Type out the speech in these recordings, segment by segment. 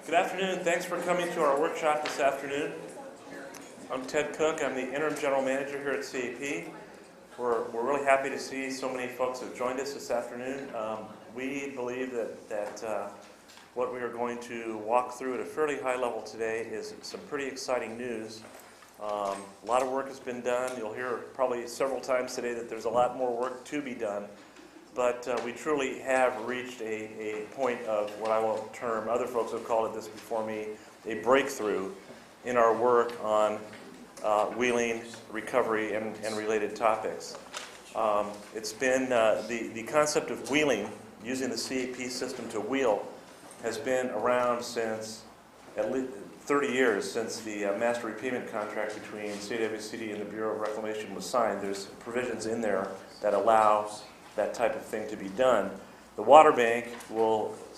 Good afternoon. Thanks for coming to our workshop this afternoon. I'm Ted Cook. I'm the Interim General Manager here at CAP. We're really happy to see so many folks have joined us this afternoon. We believe that what we are going to walk through at a fairly high level today is some pretty exciting news. A lot of work has been done. You'll hear probably several times today that there's a lot more work to be done. But we truly have reached a point of what I will term, other folks have called it this before me, a breakthrough in our work on wheeling, recovery, and related topics. It's been the concept of wheeling, using the CAP system to wheel, has been around since at least 30 years, since the master repayment contract between CWCD and the Bureau of Reclamation was signed. There's provisions in there that allow that type of thing to be done. The water bank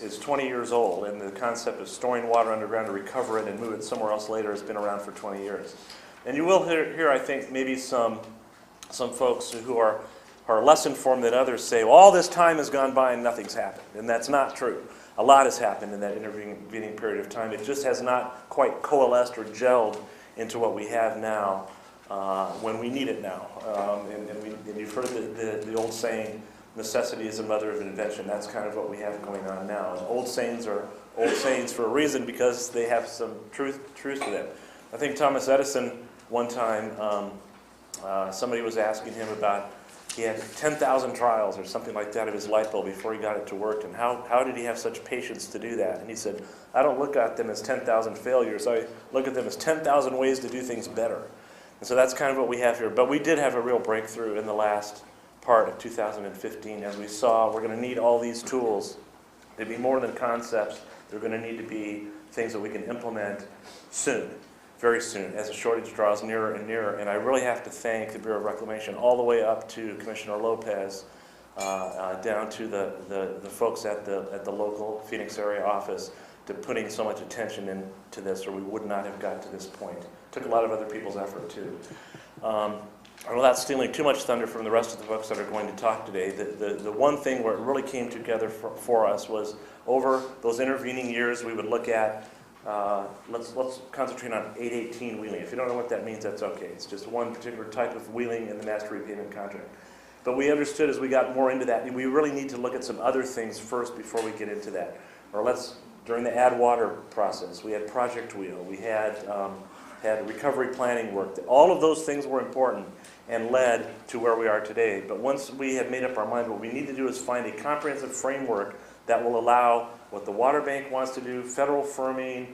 is 20 years old, and the concept of storing water underground to recover it and move it somewhere else later has been around for 20 years. And you will hear I think, maybe some folks who are less informed than others say, well, all this time has gone by and nothing's happened. And that's not true. A lot has happened in that intervening period of time. It just has not quite coalesced or gelled into what we have now when we need it now. And you've heard the old saying, necessity is the mother of invention. That's kind of what we have going on now. And old sayings are old sayings for a reason, because they have some truth to them. I think Thomas Edison, one time, somebody was asking him about, he had 10,000 trials or something like that of his light bulb before he got it to work, and how did he have such patience to do that? And he said, I don't look at them as 10,000 failures. I look at them as 10,000 ways to do things better. And so that's kind of what we have here. But we did have a real breakthrough in the last part of 2015. As we saw, we're going to need all these tools to be more than concepts. They're going to need to be things that we can implement soon, very soon, as the shortage draws nearer and nearer. And I really have to thank the Bureau of Reclamation, all the way up to Commissioner Lopez, down to the folks at the local Phoenix area office, to putting so much attention into this, or we would not have gotten to this point. Took a lot of other people's effort too. Without stealing too much thunder from the rest of the folks that are going to talk today, the one thing where it really came together for us was over those intervening years. We would look at, let's concentrate on 818 wheeling. If you don't know what that means, that's okay. It's just one particular type of wheeling in the master repayment contract. But we understood as we got more into that, we really need to look at some other things first before we get into that. Or during the add water process, we had project wheel, we had recovery planning work. All of those things were important and led to where we are today. But once we had made up our mind, what we need to do is find a comprehensive framework that will allow what the water bank wants to do, federal firming,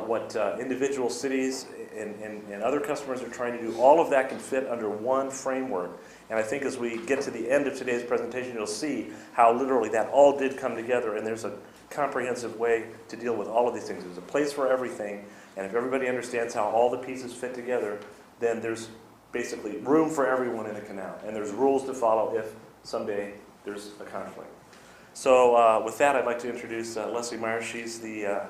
what individual cities and other customers are trying to do. All of that can fit under one framework. And I think as we get to the end of today's presentation, you'll see how literally that all did come together, and there's a comprehensive way to deal with all of these things. There's a place for everything, and if everybody understands how all the pieces fit together, then there's basically room for everyone in the canal, and there's rules to follow if someday there's a conflict. So with that, I'd like to introduce Leslie Meyer. She's the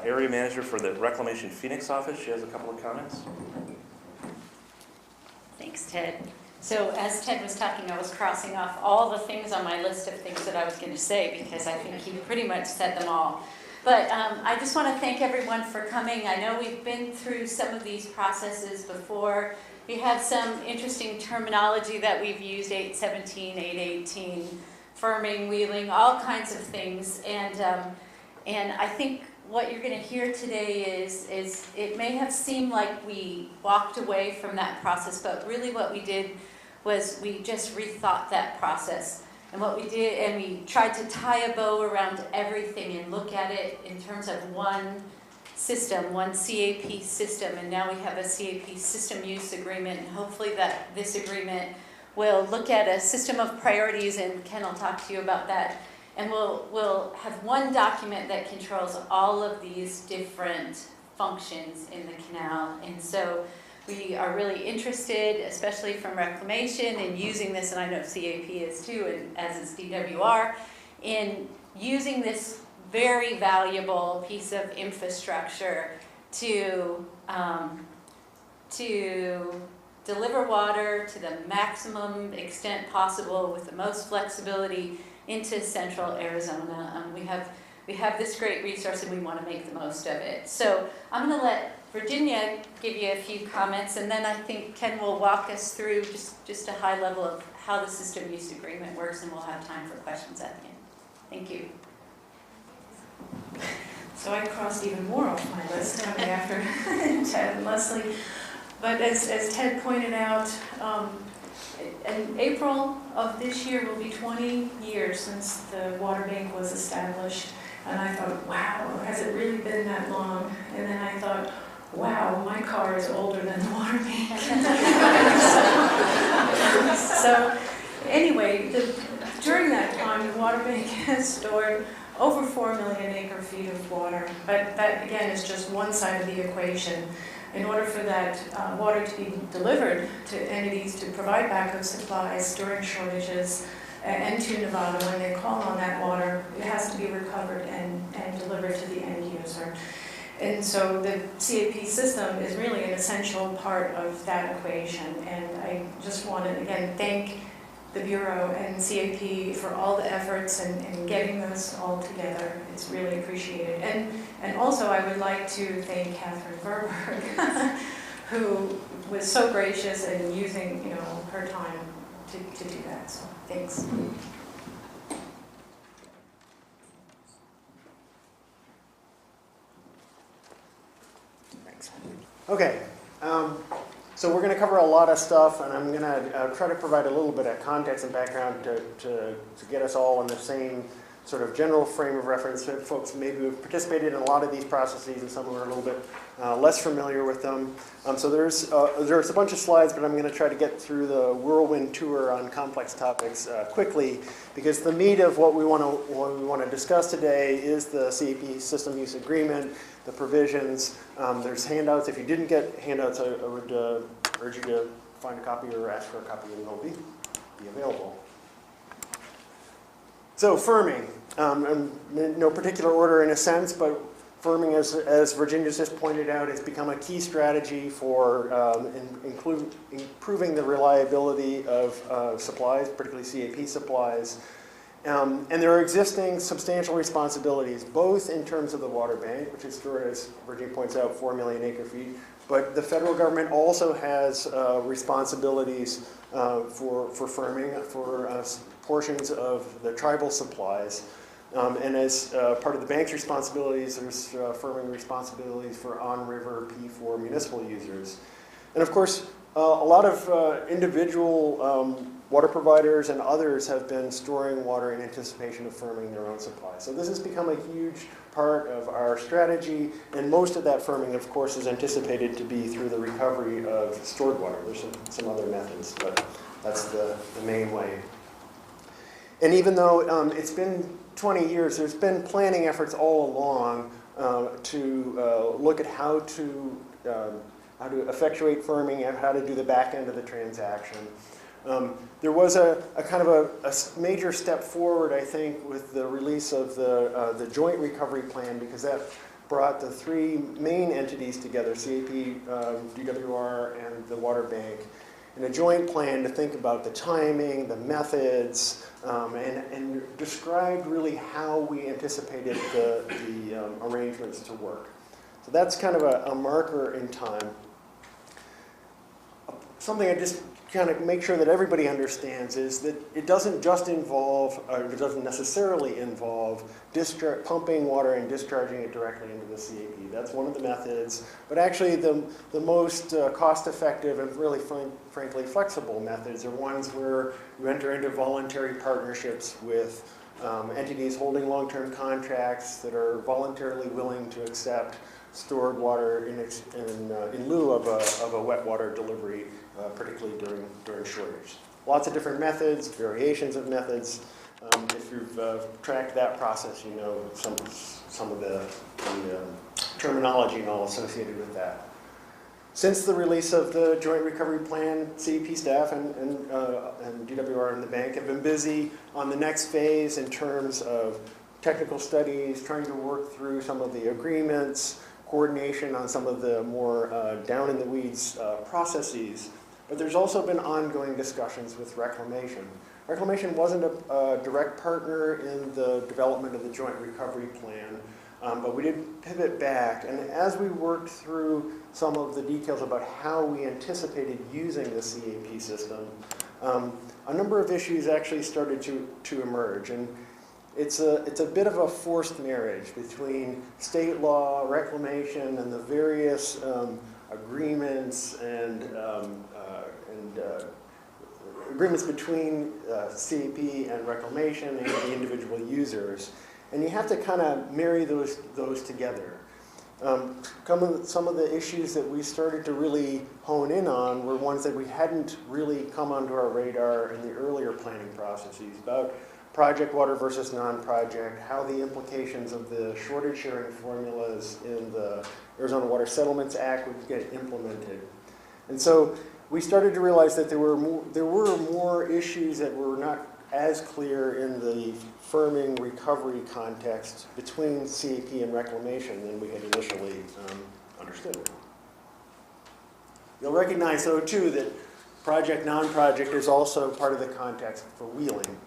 area manager for the Reclamation Phoenix office. She has a couple of comments. Thanks, Ted. So as Ted was talking, I was crossing off all the things on my list of things that I was going to say, because I think he pretty much said them all. But I just want to thank everyone for coming. I know we've been through some of these processes before. We have some interesting terminology that we've used, 817, 818, firming, wheeling, all kinds of things. And I think what you're going to hear today is it may have seemed like we walked away from that process, but really what we did was we just rethought that process. And what we did, and we tried to tie a bow around everything and look at it in terms of one system, one CAP system. And now we have a CAP system use agreement, and hopefully that this agreement will look at a system of priorities, and Ken will talk to you about that. And we'll have one document that controls all of these different functions in the canal. And so we are really interested, especially from Reclamation, in using this, and I know CAP is too, and as is DWR, in using this very valuable piece of infrastructure to deliver water to the maximum extent possible with the most flexibility into central Arizona. We have we have this great resource and we want to make the most of it. So I'm going to let Virginia give you a few comments, and then I think Ken will walk us through just a high level of how the system use agreement works, and we'll have time for questions at the end. Thank you. So I crossed even more off my list coming after Ted and Leslie. But as Ted pointed out, in April of this year will be 20 years since the water bank was established. And I thought, wow, has it really been that long? And then I thought, wow, my car is older than the water bank. So anyway, during that time, the water bank has stored over 4 million acre-feet of water. But that, again, is just one side of the equation. In order for that water to be delivered to entities to provide backup supplies during shortages, and to Nevada, when they call on that water, it has to be recovered and delivered to the end user. And so the CAP system is really an essential part of that equation. And I just want to, again, thank the Bureau and CAP for all the efforts in getting this all together. It's really appreciated. And also I would like to thank Catherine Verberg, who was so gracious in using her time to do that. So thanks. Okay, so we're going to cover a lot of stuff, and I'm going to try to provide a little bit of context and background to get us all in the same sort of general frame of reference. So folks maybe who have participated in a lot of these processes and some who are a little bit less familiar with them. So there's a bunch of slides, but I'm going to try to get through the whirlwind tour on complex topics quickly, because the meat of what we want to discuss today is the CAP system use agreement, the provisions. There's handouts. If you didn't get handouts, I would urge you to find a copy or ask for a copy, and they'll be available. So firming, in no particular order in a sense, but firming, as Virginia just pointed out, has become a key strategy for improving the reliability of supplies, particularly CAP supplies. And there are existing substantial responsibilities, both in terms of the water bank, which is stored, as Virginia points out, 4 million acre-feet, but the federal government also has responsibilities for firming, for portions of the tribal supplies. And as part of the bank's responsibilities, there's firming responsibilities for on-river P4 municipal users. And of course, a lot of individual water providers and others have been storing water in anticipation of firming their own supply. So this has become a huge part of our strategy, and most of that firming, of course, is anticipated to be through the recovery of stored water. There's some other methods, but that's the main way. And even though it's been 20 years, there's been planning efforts all along to look at how to effectuate firming and how to do the back end of the transaction. There was a kind of a major step forward, I think, with the release of the joint recovery plan, because that brought the three main entities together, CAP, DWR, and the water bank, in a joint plan to think about the timing, the methods, and described really how we anticipated the arrangements to work. So that's kind of a marker in time. Something I just kind of make sure that everybody understands is that it doesn't just involve, or it doesn't necessarily involve pumping water and discharging it directly into the CAP. That's one of the methods, but actually the most cost-effective and really frankly flexible methods are ones where you enter into voluntary partnerships with entities holding long-term contracts that are voluntarily willing to accept stored water in lieu of a wet water delivery, particularly during shortage. Lots of different methods, variations of methods. If you've tracked that process, you know some of the terminology and all associated with that. Since the release of the Joint Recovery Plan, CEP staff and DWR and the bank have been busy on the next phase in terms of technical studies, trying to work through some of the agreements, coordination on some of the more down-in-the-weeds processes. But there's also been ongoing discussions with Reclamation. Reclamation wasn't a direct partner in the development of the Joint Recovery Plan, but we did pivot back. And as we worked through some of the details about how we anticipated using the CAP system, a number of issues actually started to emerge. And it's a bit of a forced marriage between state law, reclamation, and the various agreements and agreements between CAP and reclamation and the individual users. And you have to kind of marry those together. Some of the issues that we started to really hone in on were ones that we hadn't really come onto our radar in the earlier planning processes, about project water versus non-project, how the implications of the shortage sharing formulas in the Arizona Water Settlements Act would get implemented. And so we started to realize that there were more issues that were not as clear in the firming recovery context between CAP and reclamation than we had initially understood. You'll recognize, though, too, that project, non-project is also part of the context for wheeling.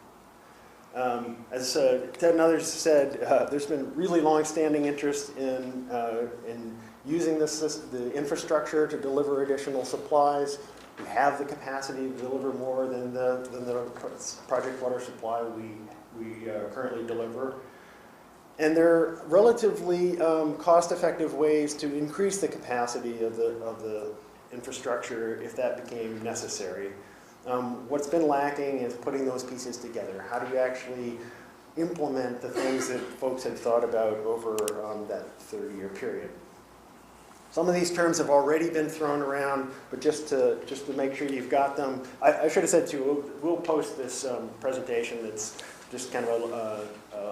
As Ted and others said, there's been really long-standing interest in using the infrastructure to deliver additional supplies. We have the capacity to deliver more than the project water supply we currently deliver. And there are relatively cost-effective ways to increase the capacity of the infrastructure if that became necessary. What's been lacking is putting those pieces together. How do you actually implement the things that folks had thought about over that 30-year period? Some of these terms have already been thrown around, but just to make sure you've got them, I should have said too, we'll post this presentation that's just kind of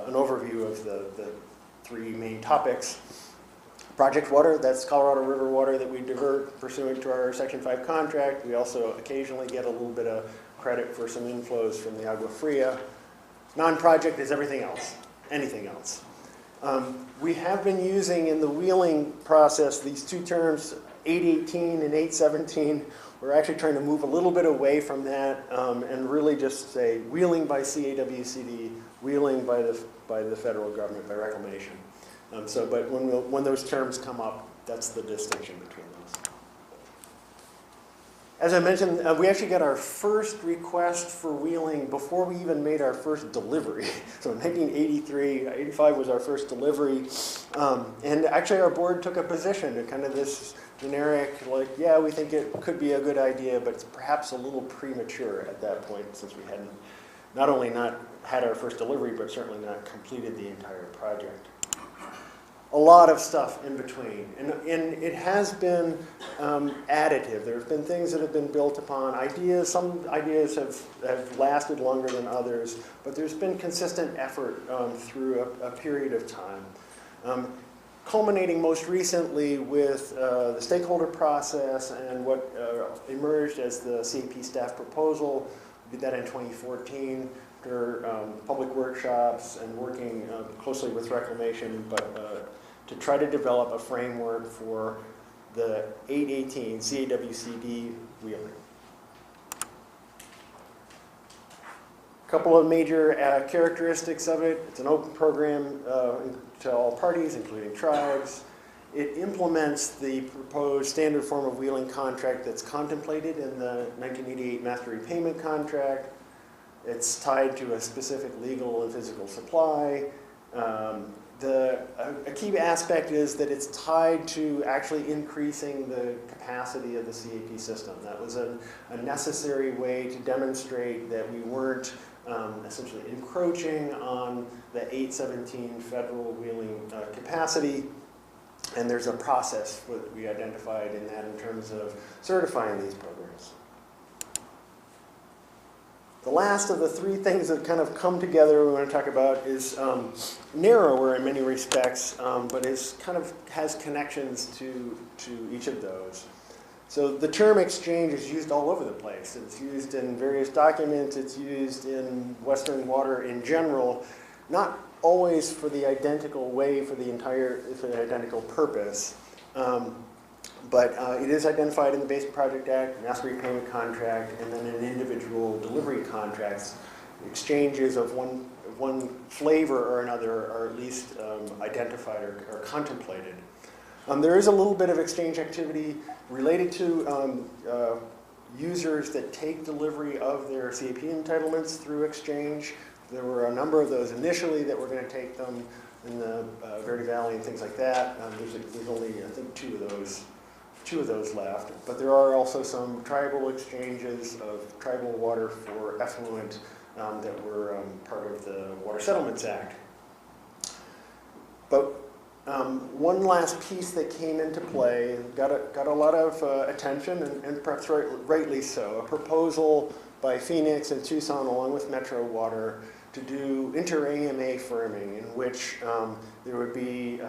an overview of the three main topics. Project water, that's Colorado River water that we divert pursuant to our Section 5 contract. We also occasionally get a little bit of credit for some inflows from the Agua Fria. Non-project is everything else, anything else. We have been using in the wheeling process these two terms, 818 and 817. We're actually trying to move a little bit away from that and really just say wheeling by CAWCD, wheeling by the federal government, by reclamation. But when those terms come up, that's the distinction between those. As I mentioned, we actually got our first request for wheeling before we even made our first delivery. So in 1983, 85 was our first delivery. And actually our board took a position to kind of this generic, like, yeah, we think it could be a good idea, but it's perhaps a little premature at that point since we hadn't not only not had our first delivery, but certainly not completed the entire project. A lot of stuff in between, and it has been additive. There have been things that have been built upon ideas. Some ideas have lasted longer than others, but there's been consistent effort through a period of time, culminating most recently with the stakeholder process and what emerged as the CAP staff proposal. We did that in 2014. After public workshops and working closely with Reclamation, but to try to develop a framework for the 818 CAWCD wheeling. A couple of major characteristics of it. It's an open program to all parties, including tribes. It implements the proposed standard form of wheeling contract that's contemplated in the 1988 Master Repayment Contract. It's tied to a specific legal and physical supply. A key aspect is that it's tied to actually increasing the capacity of the CAP system. That was a necessary way to demonstrate that we weren't essentially encroaching on the 817 federal wheeling capacity. And there's a process that we identified in that in terms of certifying these programs. The last of the three things that kind of come together we want to talk about is narrower in many respects, but has connections to each of those. So the term exchange is used all over the place. It's used in various documents. It's used in Western water in general, not always for the identical way, for the identical purpose. But it is identified in the Basic Project Act, master repayment contract, and then in individual delivery contracts. Exchanges of one flavor or another are at least identified or contemplated. There is a little bit of exchange activity related to users that take delivery of their CAP entitlements through exchange. There were a number of those initially that were going to take them in the Verde Valley and things like that. There's only, I think, two of those left. But there are also some tribal exchanges of tribal water for effluent that were part of the Water Settlements Act. But one last piece that came into play, got a lot of attention, and perhaps rightly so, a proposal by Phoenix and Tucson along with Metro Water to do inter-AMA firming, in which there would be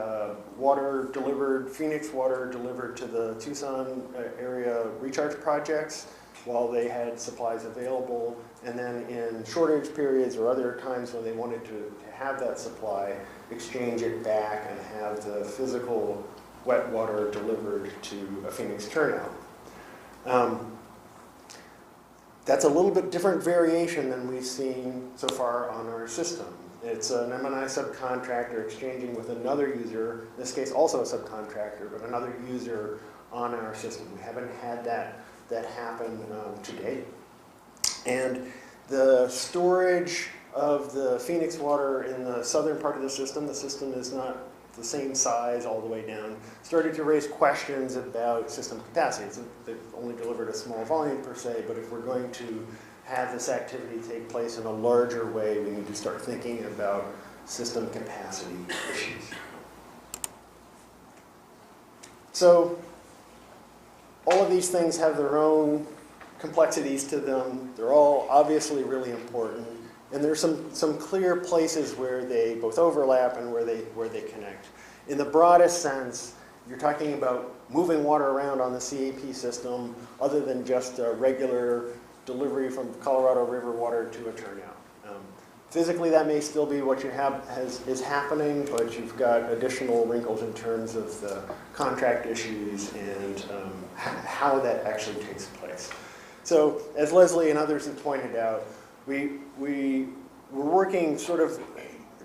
water delivered, Phoenix water delivered to the Tucson area recharge projects while they had supplies available, and then in shortage periods or other times when they wanted to have that supply, exchange it back and have the physical wet water delivered to a Phoenix turnout. That's a little bit different variation than we've seen so far on our system. It's an M&I subcontractor exchanging with another user, in this case also a subcontractor, but another user on our system. We haven't had that happen to date. And the storage of the Phoenix water in the southern part of the system is not the same size all the way down, started to raise questions about system capacity. They've only delivered a small volume per se, but if we're going to have this activity take place in a larger way, we need to start thinking about system capacity issues. So all of these things have their own complexities to them. They're all obviously really important. And there's some clear places where they both overlap and where they connect. In the broadest sense, you're talking about moving water around on the CAP system other than just a regular delivery from Colorado River water to a turnout. Physically, that may still be what you have is happening, but you've got additional wrinkles in terms of the contract issues and how that actually takes place. So, as Leslie and others have pointed out, we were working sort of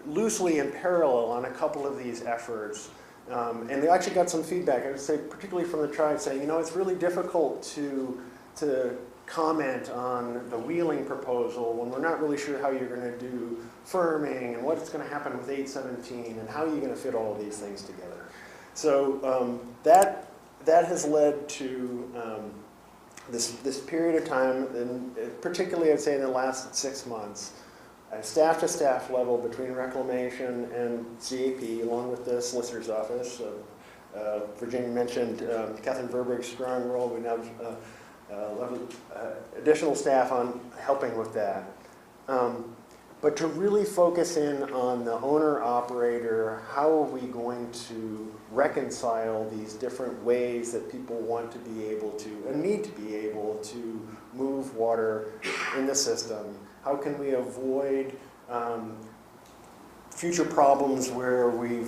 loosely in parallel on a couple of these efforts, and we actually got some feedback, I would say, particularly from the tribe, saying, you know, it's really difficult to comment on the wheeling proposal when we're not really sure how you're going to do firming and what's going to happen with 817 and how you're going to fit all of these things together. So that has led to this period of time, and particularly I'd say in the last 6 months, at staff-to-staff level between Reclamation and CAP, along with the Solicitor's Office. Virginia mentioned Catherine Verberg's strong role. We now additional staff on helping with that. But to really focus in on the owner-operator, how are we going to reconcile these different ways that people want to be able to, and need to be able to, move water in the system? How can we avoid future problems where we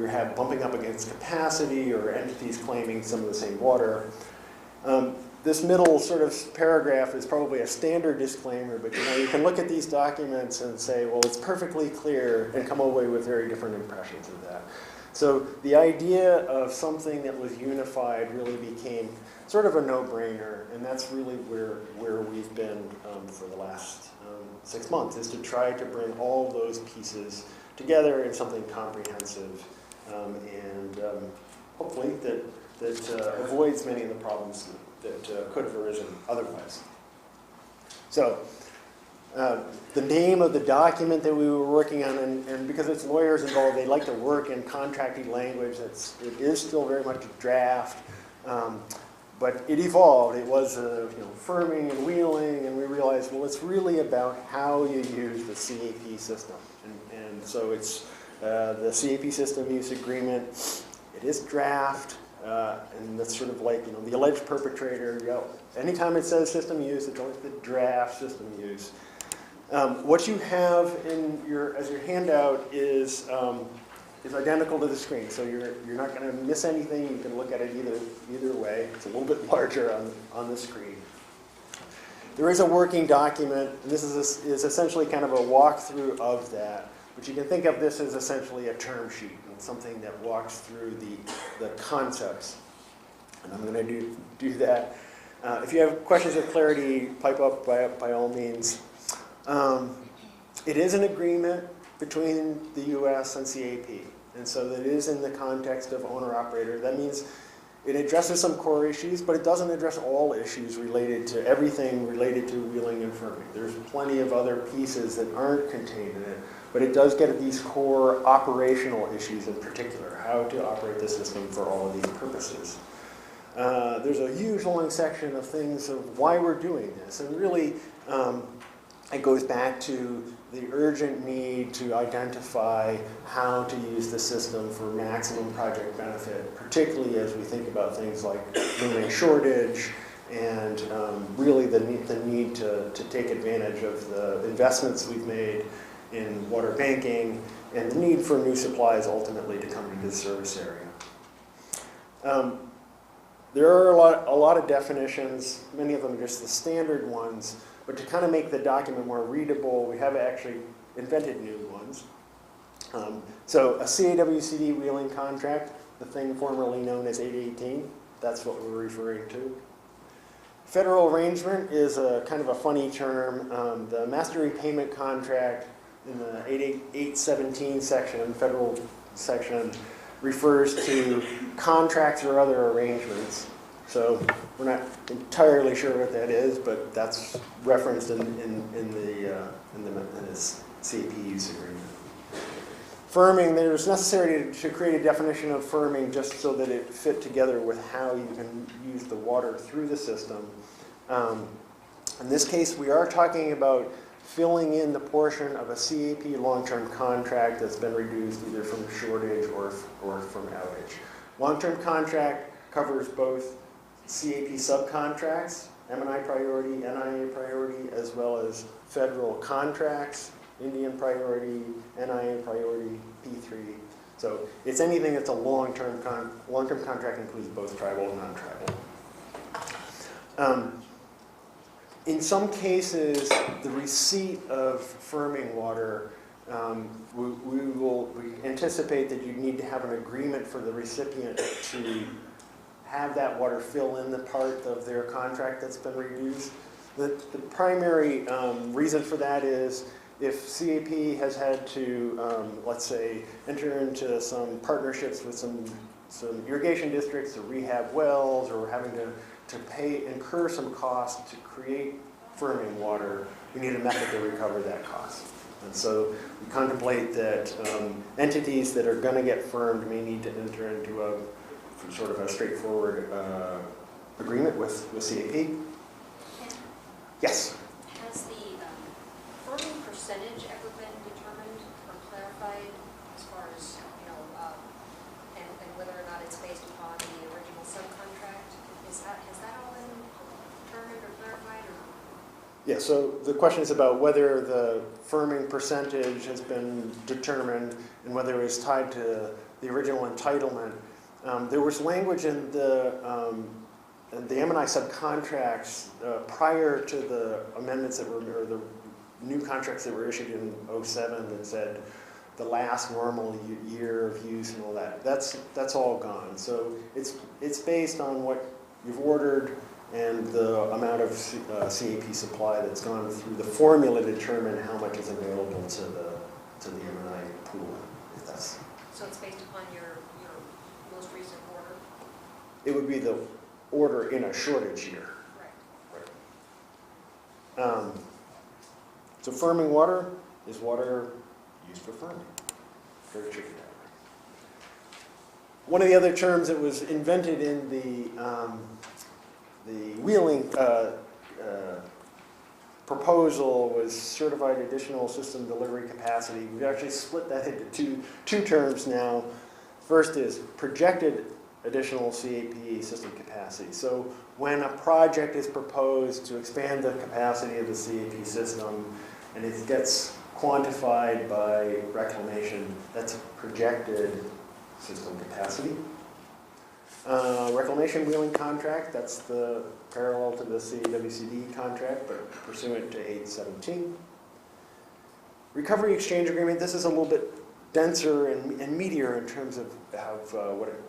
have bumping up against capacity or entities claiming some of the same water? This middle sort of paragraph is probably a standard disclaimer, but you can look at these documents and say, well, it's perfectly clear, and come away with very different impressions of that. So the idea of something that was unified really became sort of a no-brainer, and that's really where we've been for the last 6 months, is to try to bring all those pieces together in something comprehensive, and hopefully that avoids many of the problems that could have arisen otherwise. So the name of the document that we were working on, and because it's lawyers involved, they like to work in contracting language. It is still very much a draft, but it evolved. It was firming and wheeling, and we realized, well, it's really about how you use the CAP system. And so it's the CAP system use agreement. It is draft. And that's sort of like, the alleged perpetrator. Anytime it says system use, it's always the draft system use. What you have in as your handout is is identical to the screen, so you're not going to miss anything. You can look at it either way. It's a little bit larger on the screen. There is a working document, and this is essentially kind of a walkthrough of that. But you can think of this as essentially a term sheet, and something that walks through the concepts. And I'm going to do that. If you have questions or clarity, pipe up by all means. It is an agreement between the U.S. and CAP, and so that is in the context of owner-operator. That means it addresses some core issues, but it doesn't address all issues related to everything related to wheeling and firming. There's plenty of other pieces that aren't contained in it, but it does get at these core operational issues in particular, how to operate the system for all of these purposes. There's a huge long section of things of why we're doing this, and really it goes back to the urgent need to identify how to use the system for maximum project benefit, particularly as we think about things like looming shortage and really the need to take advantage of the investments we've made in water banking and the need for new supplies ultimately to come into the service area. There are a lot of definitions, many of them are just the standard ones, but to kind of make the document more readable, we have actually invented new ones. So a CAWCD wheeling contract, the thing formerly known as 818, that's what we're referring to. Federal arrangement is a kind of a funny term. The master repayment contract in the 817 section, federal section, refers to contracts or other arrangements. So we're not entirely sure what that is, but that's referenced in this CAP use agreement. Firming, there's necessary to create a definition of firming just so that it fit together with how you can use the water through the system. In this case, we are talking about filling in the portion of a CAP long-term contract that's been reduced either from shortage or from outage. Long-term contract covers both CAP subcontracts, M&I priority, NIA priority, as well as federal contracts, Indian priority, NIA priority, P3. So it's anything that's a long-term contract includes both tribal and non-tribal. In some cases, the receipt of firming water, we anticipate that you need to have an agreement for the recipient to have that water fill in the part of their contract that's been reduced. The primary reason for that is if CAP has had to, let's say, enter into some partnerships with some irrigation districts to rehab wells, or having to incur some cost to create firming water, we need a method to recover that cost. And so we contemplate that entities that are going to get firmed may need to enter into a sort of a straightforward agreement with CAP. Yes? Has the firming percentage ever been determined or clarified as far as, and whether or not it's based upon the original subcontract? Has that all been determined or clarified? Yeah, so the question is about whether the firming percentage has been determined and whether it was tied to the original entitlement. There was language in the M&I subcontracts prior to the amendments that were, or the new contracts that were issued in 07 that said the last normal year of use and all that. That's all gone. So it's based on what you've ordered and the amount of CAP supply that's gone through the formula to determine how much is available to the M&I pool. If that's. So it's based upon your most recent order? It would be the order in a shortage year. Right. So firming water is water used for firming. Very tricky that way. One of the other terms that was invented in the wheeling proposal was certified additional system delivery capacity. We've actually split that into two terms now. First is projected additional CAP system capacity. So when a project is proposed to expand the capacity of the CAP system and it gets quantified by Reclamation. That's projected system capacity. Reclamation wheeling contract, that's the parallel to the CWCD contract, but pursuant to 817. Recovery exchange agreement, this is a little bit denser and meatier in terms of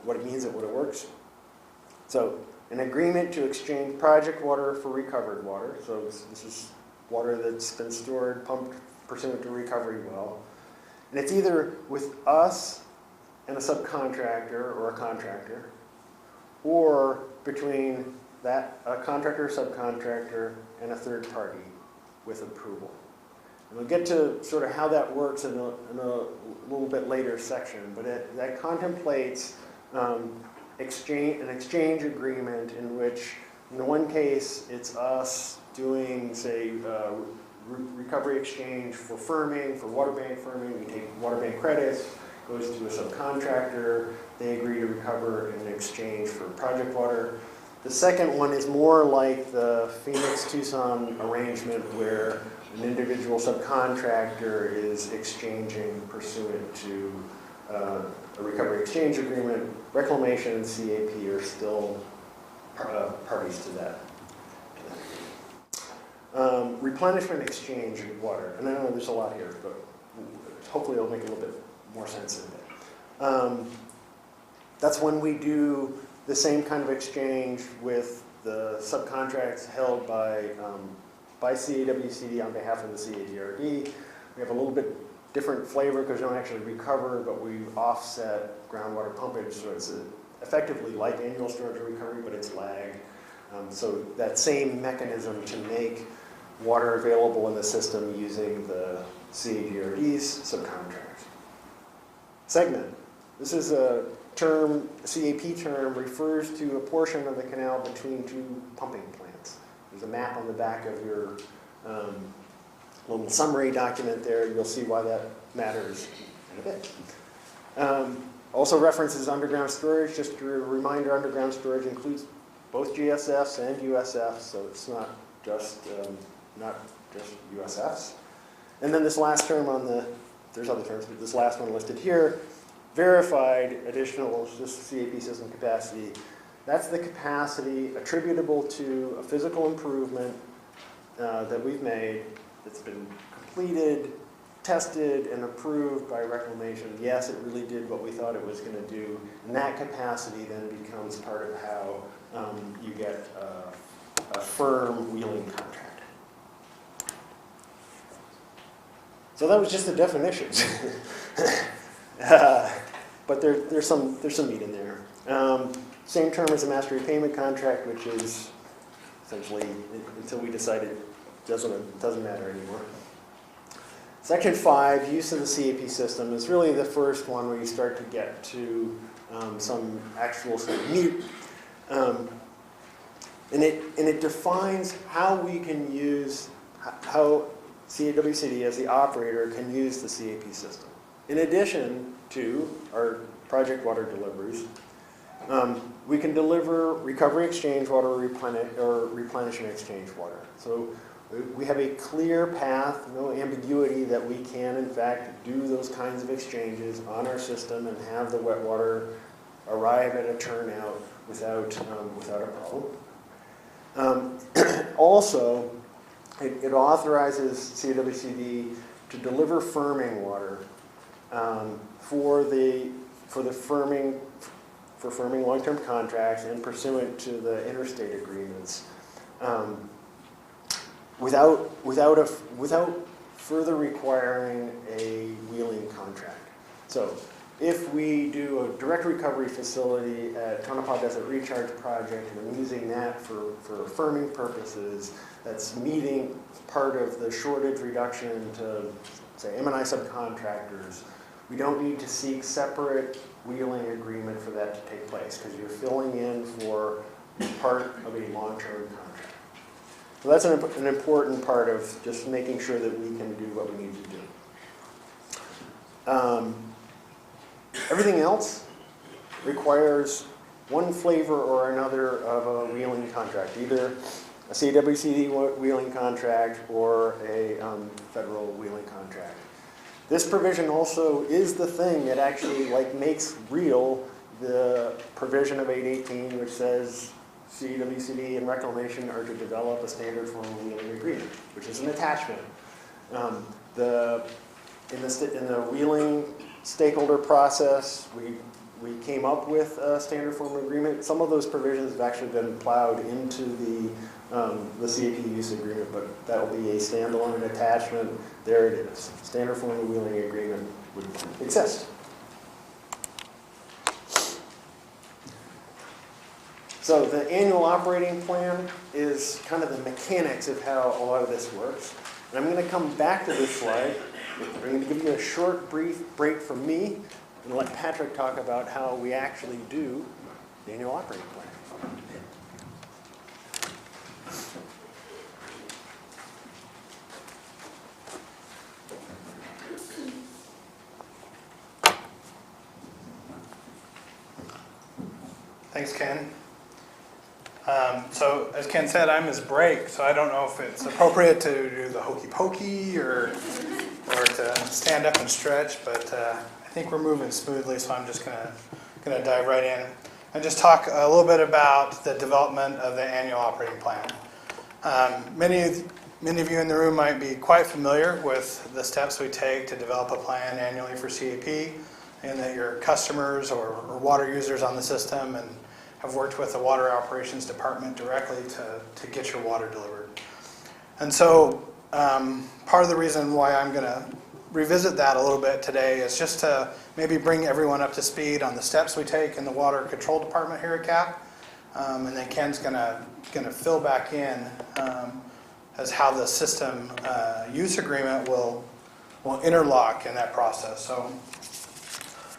what it means and what it works. So, an agreement to exchange project water for recovered water. So this is water that's been stored, pumped pursuant to a recovery well. And it's either with us and a subcontractor or a contractor, or between a contractor or subcontractor and a third party with approval. And we'll get to sort of how that works in a little bit later section, but that contemplates an exchange agreement in which, in the one case, it's us doing, say, recovery exchange for firming, for water bank firming. We take water bank credits, goes to a subcontractor, they agree to recover in exchange for project water. The second one is more like the Phoenix-Tucson arrangement where an individual subcontractor is exchanging pursuant to a recovery exchange agreement. Reclamation and CAP are still parties to that. Replenishment exchange of water. And I know there's a lot here, but hopefully it'll make a little bit more sense of it. That's when we do the same kind of exchange with the subcontracts held by CAWCD on behalf of the CADRD. We have a little bit different flavor because we don't actually recover, but we offset groundwater pumpage, so it's effectively like annual storage and recovery, but it's lagged. So that same mechanism to make water available in the system using the CADRD's subcontracts. Segment. This is a term, a CAP term, refers to a portion of the canal between two pumping plants. There's a map on the back of your little summary document there. You'll see why that matters in a bit. Also references underground storage. Just a reminder, underground storage includes both GSFs and USFs, so it's not just USFs. And then this last term there's other terms, but this last one listed here, verified additional CAP system capacity. That's the capacity attributable to a physical improvement that we've made that's been completed, tested, and approved by Reclamation. Yes, it really did what we thought it was going to do. And that capacity then becomes part of how you get a firm wheeling contract. So that was just the definitions. But there's some meat in there. Same term as a master repayment contract, which is essentially, until we decide it doesn't matter anymore. Section 5, use of the CAP system, is really the first one where you start to get to some actual meat. And it defines how we can use, how CAWCD as the operator can use the CAP system. In addition to our project water deliveries, we can deliver recovery exchange water or replenishment exchange water. So we have a clear path, no ambiguity that we can in fact do those kinds of exchanges on our system and have the wet water arrive at a turnout without a problem. Also, it authorizes CAWCD to deliver firming water for firming long-term contracts and pursuant to the interstate agreements, without further requiring a wheeling contract. So, if we do a direct recovery facility at Tonopah Desert Recharge Project and I'm using that for firming purposes, that's meeting part of the shortage reduction to, say, M&I subcontractors, we don't need to seek separate wheeling agreement for that to take place because you're filling in for part of a long-term contract. So that's an important part of just making sure that we can do what we need to do. Everything else requires one flavor or another of a wheeling contract. Either a CWCD wheeling contract or a federal wheeling contract. This provision also is the thing that actually makes real the provision of 818, which says CWCD and Reclamation are to develop a standard form of wheeling agreement, which is an attachment. In the wheeling stakeholder process, we came up with a standard form of agreement. Some of those provisions have actually been plowed into the CAP use agreement, but that will be a standalone attachment. There it is. Standard form of wheeling agreement would exist. So the annual operating plan is kind of the mechanics of how a lot of this works. And I'm going to come back to this slide. I'm going to give you a short, brief break from me and let Patrick talk about how we actually do the annual operating plan. Thanks, Ken. So as Ken said, I'm his break, so I don't know if it's appropriate to do the hokey pokey or to stand up and stretch, but I think we're moving smoothly, so I'm just gonna dive right in and just talk a little bit about the development of the annual operating plan. Many of you in the room might be quite familiar with the steps we take to develop a plan annually for CAP, and that your customers or water users on the system and have worked with the water operations department directly to get your water delivered. And so part of the reason why I'm going to revisit that a little bit today is just to maybe bring everyone up to speed on the steps we take in the water control department here at CAP. And then Ken's going to fill back in as how the system use agreement will interlock in that process. So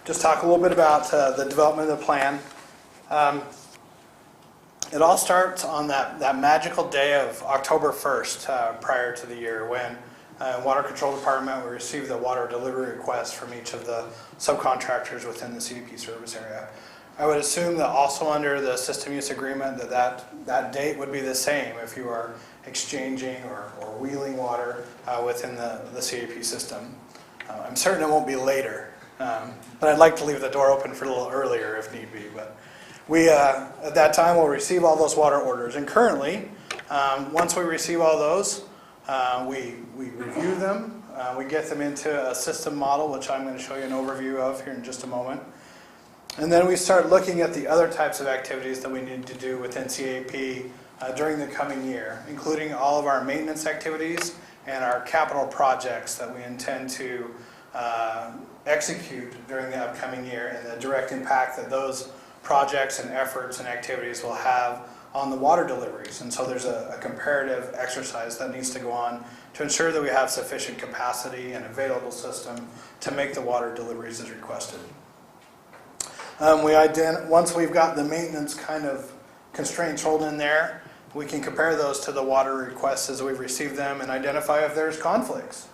just talk a little bit about the development of the plan. It all starts on that magical day of October 1st, prior to the year, when Water Control Department we received the water delivery request from each of the subcontractors within the CDP service area. I would assume that also under the system use agreement that date would be the same if you are exchanging or wheeling water within the CAP system. I'm certain it won't be later. But I'd like to leave the door open for a little earlier if need be. But we, at that time, will receive all those water orders. And currently, once we receive all those, we review them. We get them into a system model, which I'm going to show you an overview of here in just a moment. And then we start looking at the other types of activities that we need to do within CAP during the coming year, including all of our maintenance activities and our capital projects that we intend to execute during the upcoming year, and the direct impact that those projects and efforts and activities will have on the water deliveries. And so there's a comparative exercise that needs to go on to ensure that we have sufficient capacity and available system to make the water deliveries as requested. Once we've got the maintenance kind of constraints rolled in there, we can compare those to the water requests as we've received them and identify if there's conflicts.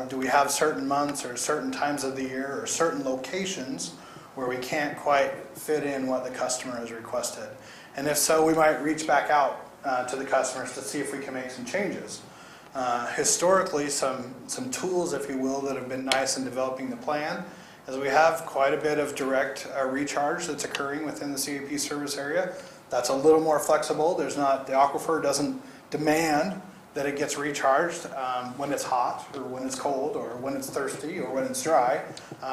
Do we have certain months or certain times of the year or certain locations where we can't quite fit in what the customer has requested? And if so, we might reach back out to the customers to see if we can make some changes. Historically, some tools, if you will, that have been nice in developing the plan is we have quite a bit of direct recharge that's occurring within the CAP service area. That's a little more flexible. The aquifer doesn't demand that it gets recharged when it's hot or when it's cold or when it's thirsty or when it's dry.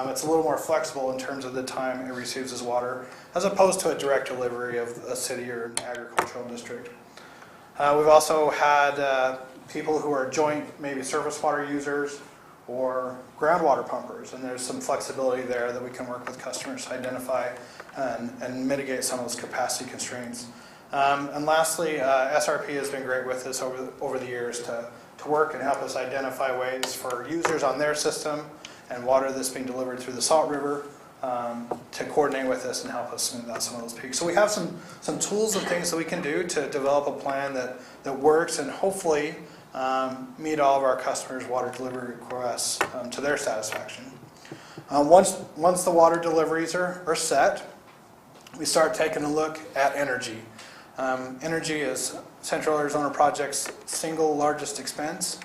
It's a little more flexible in terms of the time it receives its water as opposed to a direct delivery of a city or an agricultural district. We've also had people who are joint maybe surface water users or groundwater pumpers, and there's some flexibility there that we can work with customers to identify and mitigate some of those capacity constraints. And lastly, SRP has been great with us over the years to work and help us identify ways for users on their system and water that's being delivered through the Salt River to coordinate with us and help us smooth out some of those peaks. So we have some tools and things that we can do to develop a plan that works and hopefully meet all of our customers' water delivery requests to their satisfaction. Once the water deliveries are set, we start taking a look at energy. Energy is Central Arizona Project's single largest expense.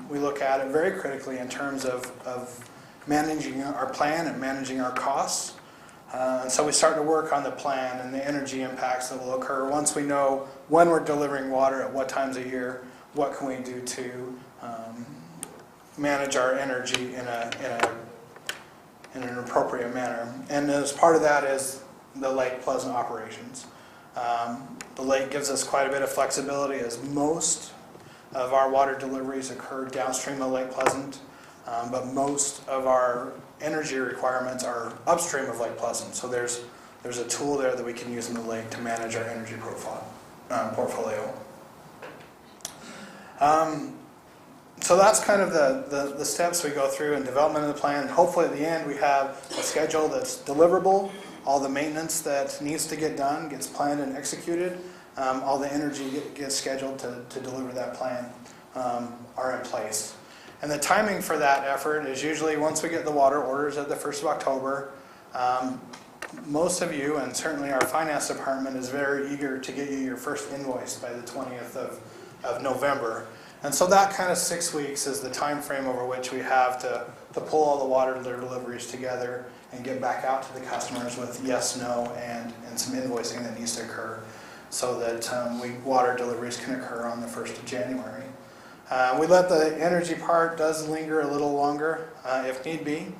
We look at it very critically in terms of managing our plan and managing our costs. And so we start to work on the plan and the energy impacts that will occur once we know when we're delivering water, at what times of year, what can we do to manage our energy in an appropriate manner. And as part of that is the Lake Pleasant operations. The lake gives us quite a bit of flexibility, as most of our water deliveries occur downstream of Lake Pleasant, but most of our energy requirements are upstream of Lake Pleasant. So there's a tool there that we can use in the lake to manage our energy portfolio. So that's kind of the steps we go through in development of the plan. And hopefully at the end we have a schedule that's deliverable. All the maintenance that needs to get done gets planned and executed. All the energy gets scheduled to deliver that plan are in place. And the timing for that effort is usually once we get the water orders at the 1st of October. Most of you, and certainly our finance department, is very eager to get you your first invoice by the 20th of November. And so that kind of 6 weeks is the time frame over which we have to pull all the water deliveries together and get back out to the customers with yes, no, and some invoicing that needs to occur so that water deliveries can occur on the 1st of January. We let the energy part does linger a little longer if need be.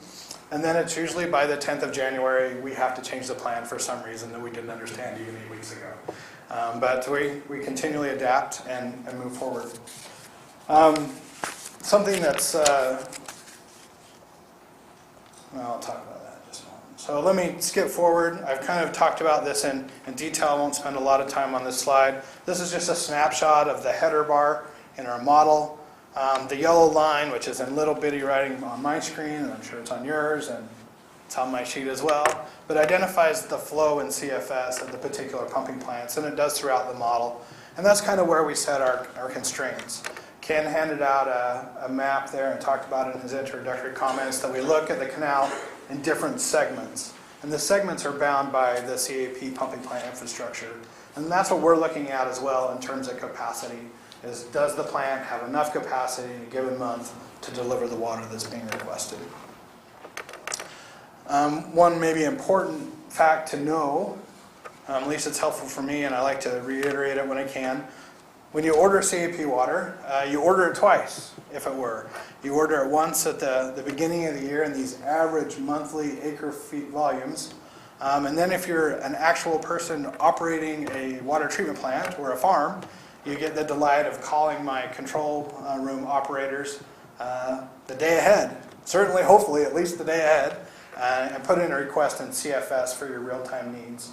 And then it's usually by the 10th of January we have to change the plan for some reason that we didn't understand even 8 weeks ago. But we continually adapt and move forward. Something that's, I'll talk about that in just a moment. So let me skip forward. I've kind of talked about this in detail. I won't spend a lot of time on this slide. This is just a snapshot of the header bar in our model. The yellow line, which is in little bitty writing on my screen, and I'm sure it's on yours, and it's on my sheet as well, but identifies the flow in CFS of the particular pumping plants, and it does throughout the model. And that's kind of where we set our constraints. Ken handed out a map there and talked about it in his introductory comments that we look at the canal in different segments. And the segments are bound by the CAP pumping plant infrastructure. And that's what we're looking at as well in terms of capacity, is does the plant have enough capacity in a given month to deliver the water that's being requested. One maybe important fact to know, at least it's helpful for me and I like to reiterate it when I can. When you order CAP water, you order it twice, if it were. You order it once at the beginning of the year in these average monthly acre-feet volumes. And then if you're an actual person operating a water treatment plant or a farm, you get the delight of calling my control room operators the day ahead, certainly, hopefully, at least the day ahead, and put in a request in CFS for your real-time needs.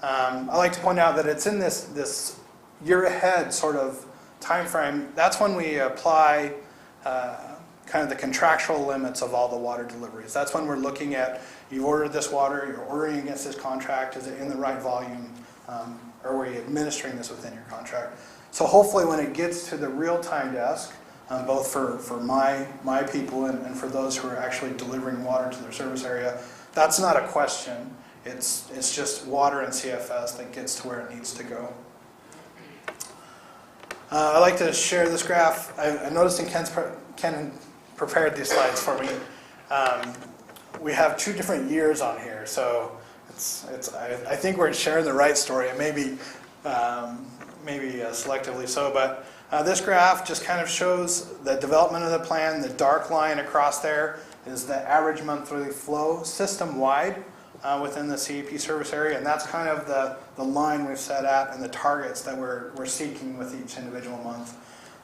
I like to point out that it's in this year ahead sort of time frame. That's when we apply kind of the contractual limits of all the water deliveries. That's when we're looking at, you've ordered this water, you're ordering against this contract, is it in the right volume, or are you administering this within your contract? So hopefully when it gets to the real-time desk, both for my people and for those who are actually delivering water to their service area, that's not a question. It's just water and CFS that gets to where it needs to go. I like to share this graph. I noticed Ken prepared these slides for me. We have 2 different years on here, so I think we're sharing the right story, and maybe selectively so. But this graph just kind of shows the development of the plan. The dark line across there is the average monthly flow system-wide within the CAP service area, and that's kind of the line we've set at and the targets that we're seeking with each individual month.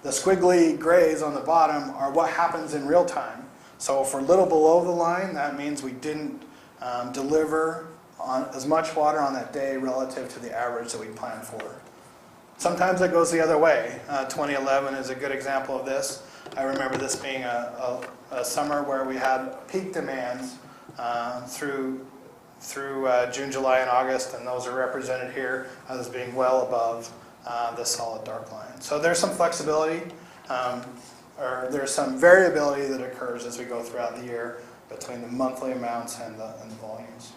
The squiggly grays on the bottom are what happens in real time. So if we're a little below the line, that means we didn't deliver on as much water on that day relative to the average that we planned for. Sometimes it goes the other way. 2011 is a good example of this. I remember this being a summer where we had peak demands through June, July, and August, and those are represented here as being well above the solid dark line. So there's some flexibility, or there's some variability that occurs as we go throughout the year between the monthly amounts and the volumes.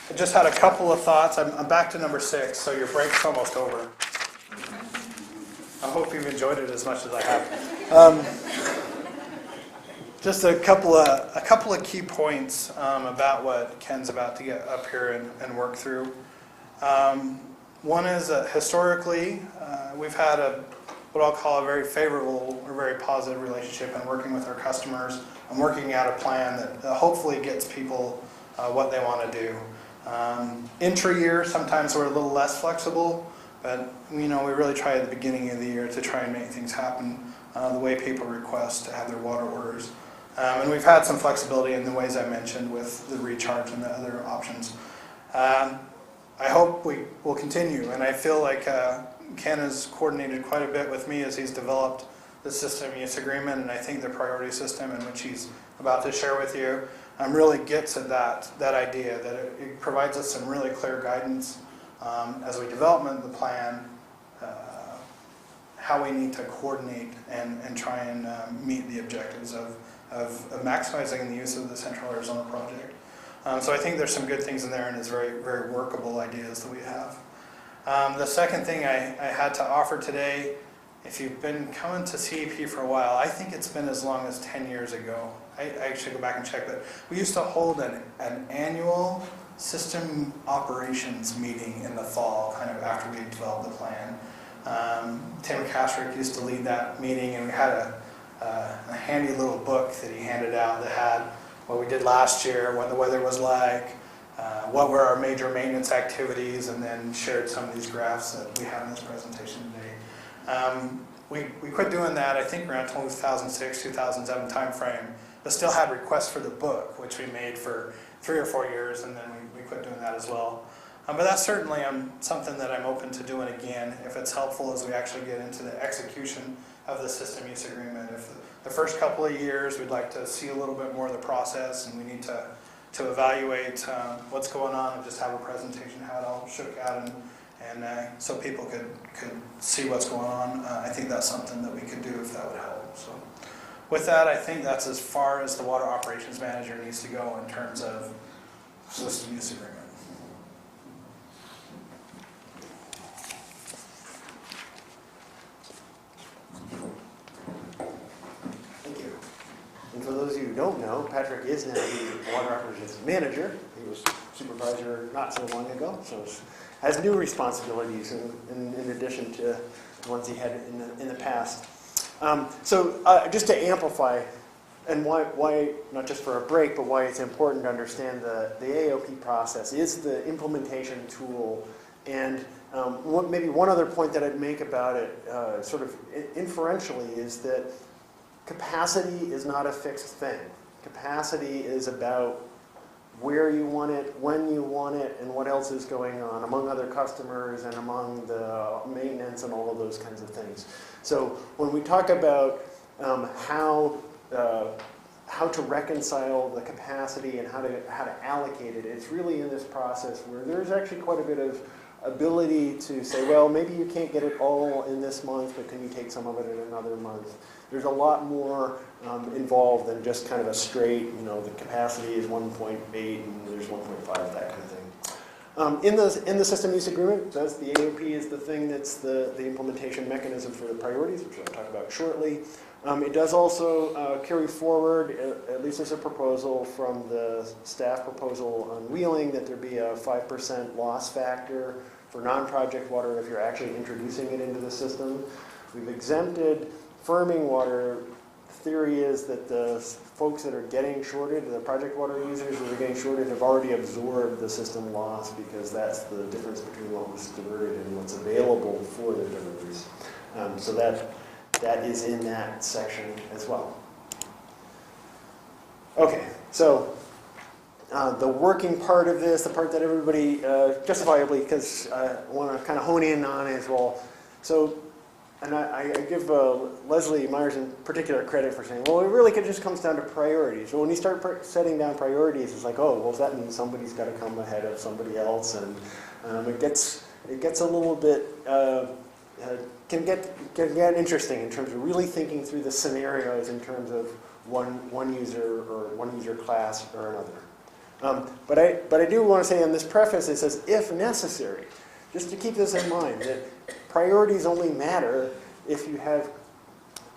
I just had a couple of thoughts. I'm back to number 6, so your break's almost over. I hope you've enjoyed it as much as I have. Just a couple of key points about what Ken's about to get up here and work through. One is that historically, we've had what I'll call a very favorable or very positive relationship in working with our customers and working out a plan that hopefully gets people what they want to do. Intra-year, sometimes we're a little less flexible, but we really try at the beginning of the year to try and make things happen the way people request to have their water orders. And we've had some flexibility in the ways I mentioned with the recharge and the other options. I hope we will continue, and I feel like Ken has coordinated quite a bit with me as he's developed the system use agreement, and I think the priority system in which he's about to share with you really gets at that idea, that it provides us some really clear guidance as we develop the plan, how we need to coordinate and try and meet the objectives of maximizing the use of the Central Arizona project. So I think there's some good things in there, and it's very, very workable ideas that we have. The second thing I had to offer today, if you've been coming to CEP for a while, I think it's been as long as 10 years ago. I should go back and check, but we used to hold an annual system operations meeting in the fall, kind of after we developed the plan. Tim Kashrick used to lead that meeting, and we had a handy little book that he handed out that had what we did last year, what the weather was like, what were our major maintenance activities, and then shared some of these graphs that we have in this presentation today. We quit doing that, I think, around 2006, 2007 timeframe, but still had requests for the book, which we made for 3 or 4 years, and then we quit doing that as well. But that's certainly something that I'm open to doing again if it's helpful as we actually get into the execution of the system use agreement. If the first couple of years we'd like to see a little bit more of the process, and we need to evaluate what's going on and just have a presentation how it all shook out, and so people could see what's going on. I think that's something that we could do if that would help. So with that, I think that's as far as the water operations manager needs to go in terms of system use agreement. And for those of you who don't know, Patrick is now the water operations manager. He was supervisor not so long ago, so has new responsibilities in addition to the ones he had in the past. So just to amplify, and why not just for a break, but why it's important to understand the AOP process is the implementation tool. And maybe one other point that I'd make about it, sort of inferentially, is that capacity is not a fixed thing. Capacity is about where you want it, when you want it, and what else is going on among other customers and among the maintenance and all of those kinds of things. So when we talk about how to reconcile the capacity and how to allocate it, it's really in this process where there's actually quite a bit of ability to say, well, maybe you can't get it all in this month, but can you take some of it in another month? There's a lot more involved than just kind of a straight, the capacity is 1.8 and there's 1.5, that kind of thing. In the system use agreement, the AOP is the thing that's the implementation mechanism for the priorities, which I'll talk about shortly. It does also carry forward, at least as a proposal from the staff proposal on wheeling, that there be a 5% loss factor for non-project water if you're actually introducing it into the system. We've exempted firming water. The theory is that the folks that are getting shorted, the project water users that are getting shorted, have already absorbed the system loss because that's the difference between what was diverted and what's available for the deliveries. So that is in that section as well. Okay, so the working part of this, the part that everybody, justifiably, because I want to kind of hone in on as well. So, and I give Leslie Myers in particular credit for saying, well, it really just comes down to priorities. Well, when you start setting down priorities, it's like, oh, well, does that mean somebody's got to come ahead of somebody else? And it gets a little bit, can get interesting in terms of really thinking through the scenarios in terms of one user or one user class or another. But I do want to say in this preface, it says, if necessary, just to keep this in mind, that priorities only matter if you have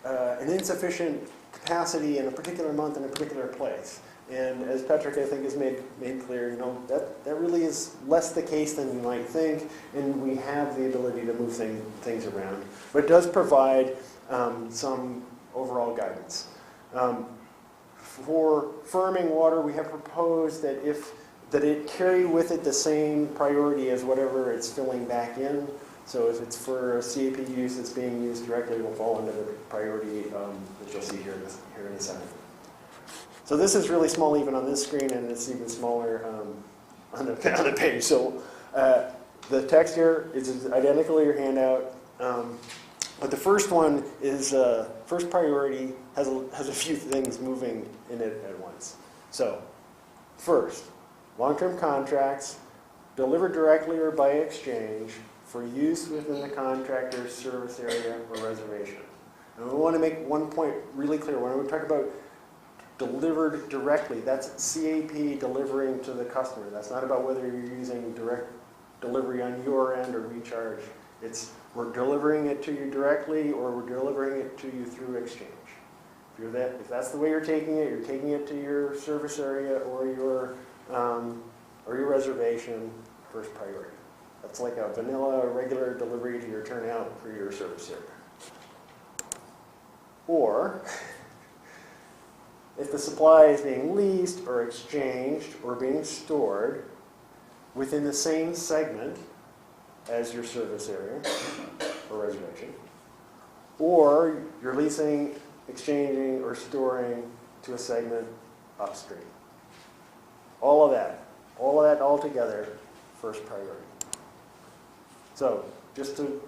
an insufficient capacity in a particular month in a particular place. And as Patrick, I think, has made clear, that really is less the case than you might think, and we have the ability to move things around. But it does provide some overall guidance. For firming water, we have proposed that it carry with it the same priority as whatever it's filling back in. So if it's for a CAP use that's being used directly, it will fall under the priority that you'll see here in a second. So this is really small even on this screen, and it's even smaller on the page. So the text here is identical to your handout, but the first one is first priority has a few things moving in it at once. So first, long-term contracts delivered directly or by exchange for use within the contractor's service area or reservation. And we want to make one point really clear. When we talk about delivered directly, that's CAP delivering to the customer. That's not about whether you're using direct delivery on your end or recharge. It's we're delivering it to you directly or we're delivering it to you through exchange. If that's the way you're taking it to your service area or your reservation, first priority. That's like a vanilla regular delivery to your turnout for your service area. Or if the supply is being leased or exchanged or being stored within the same segment as your service area or reservation, or you're leasing, exchanging, or storing to a segment upstream. All of that all together, first priority. So just to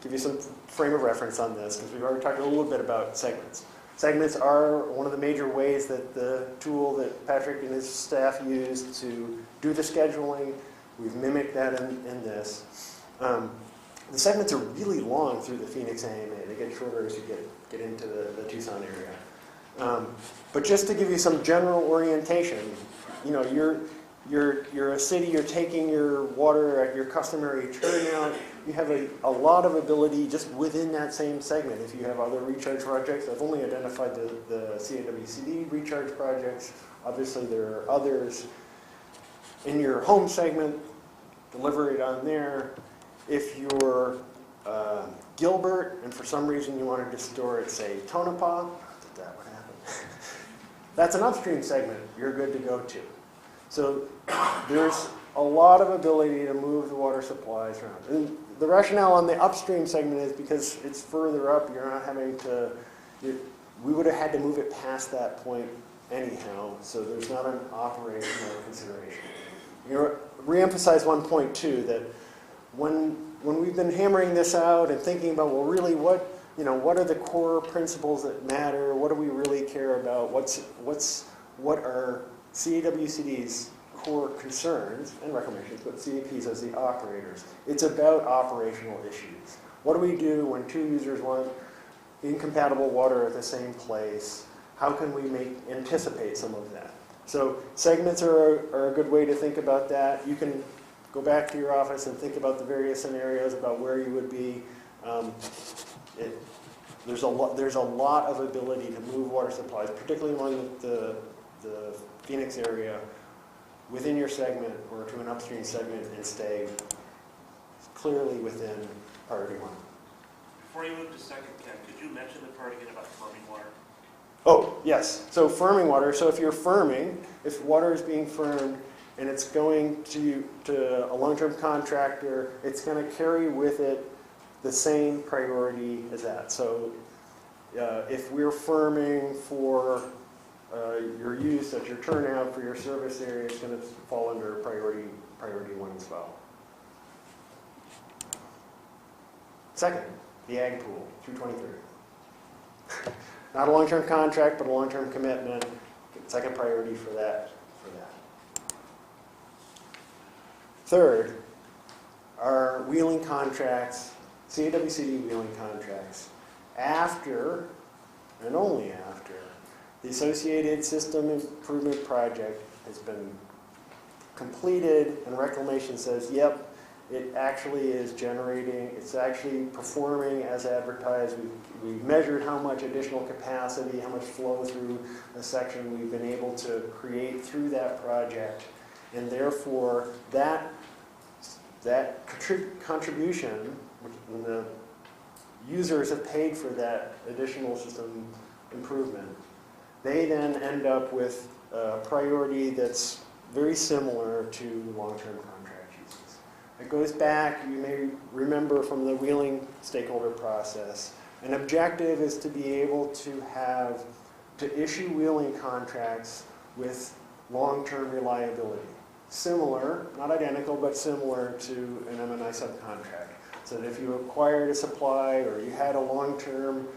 give you some frame of reference on this, because we've already talked a little bit about segments. Segments are one of the major ways that the tool that Patrick and his staff use to do the scheduling. We've mimicked that in this. The segments are really long through the Phoenix AMA. They get shorter as you get into the Tucson area. But just to give you some general orientation, you're a city, you're taking your water at your customary turnout. You have a lot of ability just within that same segment. If you have other recharge projects, I've only identified the CAWCD recharge projects. Obviously, there are others. In your home segment, deliver it on there. If you're Gilbert, and for some reason you wanted to store it, say, Tonopah, not that that would happen. That's an upstream segment you're good to go to. So there's a lot of ability to move the water supplies around. And the rationale on the upstream segment is because it's further up, you're not having to, we would have had to move it past that point anyhow, so there's not an operational consideration. Reemphasize one point too, that when we've been hammering this out and thinking about, well, really what are the core principles that matter? What do we really care about? What are CAWCD's core concerns and reclamations, but CAPs as the operators? It's about operational issues. What do we do when two users want incompatible water at the same place? How can we anticipate some of that? So segments are a good way to think about that. You can go back to your office and think about the various scenarios about where you would be. There's a lot of ability to move water supplies, particularly among the Phoenix area, within your segment or to an upstream segment and stay clearly within priority one. Before you move to second, Ken, could you mention the part again about firming water? Oh, yes. So firming water. So if you're firming, if water is being firmed and it's going to a long-term contractor, it's going to carry with it the same priority as that. So if we're firming for your use at your turnout for your service area, it's going to fall under priority one as well. Second, the ag pool through 2030. Not a long-term contract, but a long-term commitment. Second priority for that. Third, our wheeling contracts, CAWCD wheeling contracts, after and only after The associated system improvement project has been completed, and Reclamation says, yep, it actually is generating, it's actually performing as advertised. We've measured how much additional capacity, how much flow through the section we've been able to create through that project. And therefore, that contribution, when the users have paid for that additional system improvement, they then end up with a priority that's very similar to long-term contract uses. It goes back, you may remember from the wheeling stakeholder process, an objective is to be able to issue wheeling contracts with long-term reliability. Similar, not identical, but similar to an M&I subcontract. So that if you acquired a supply or you had a long-term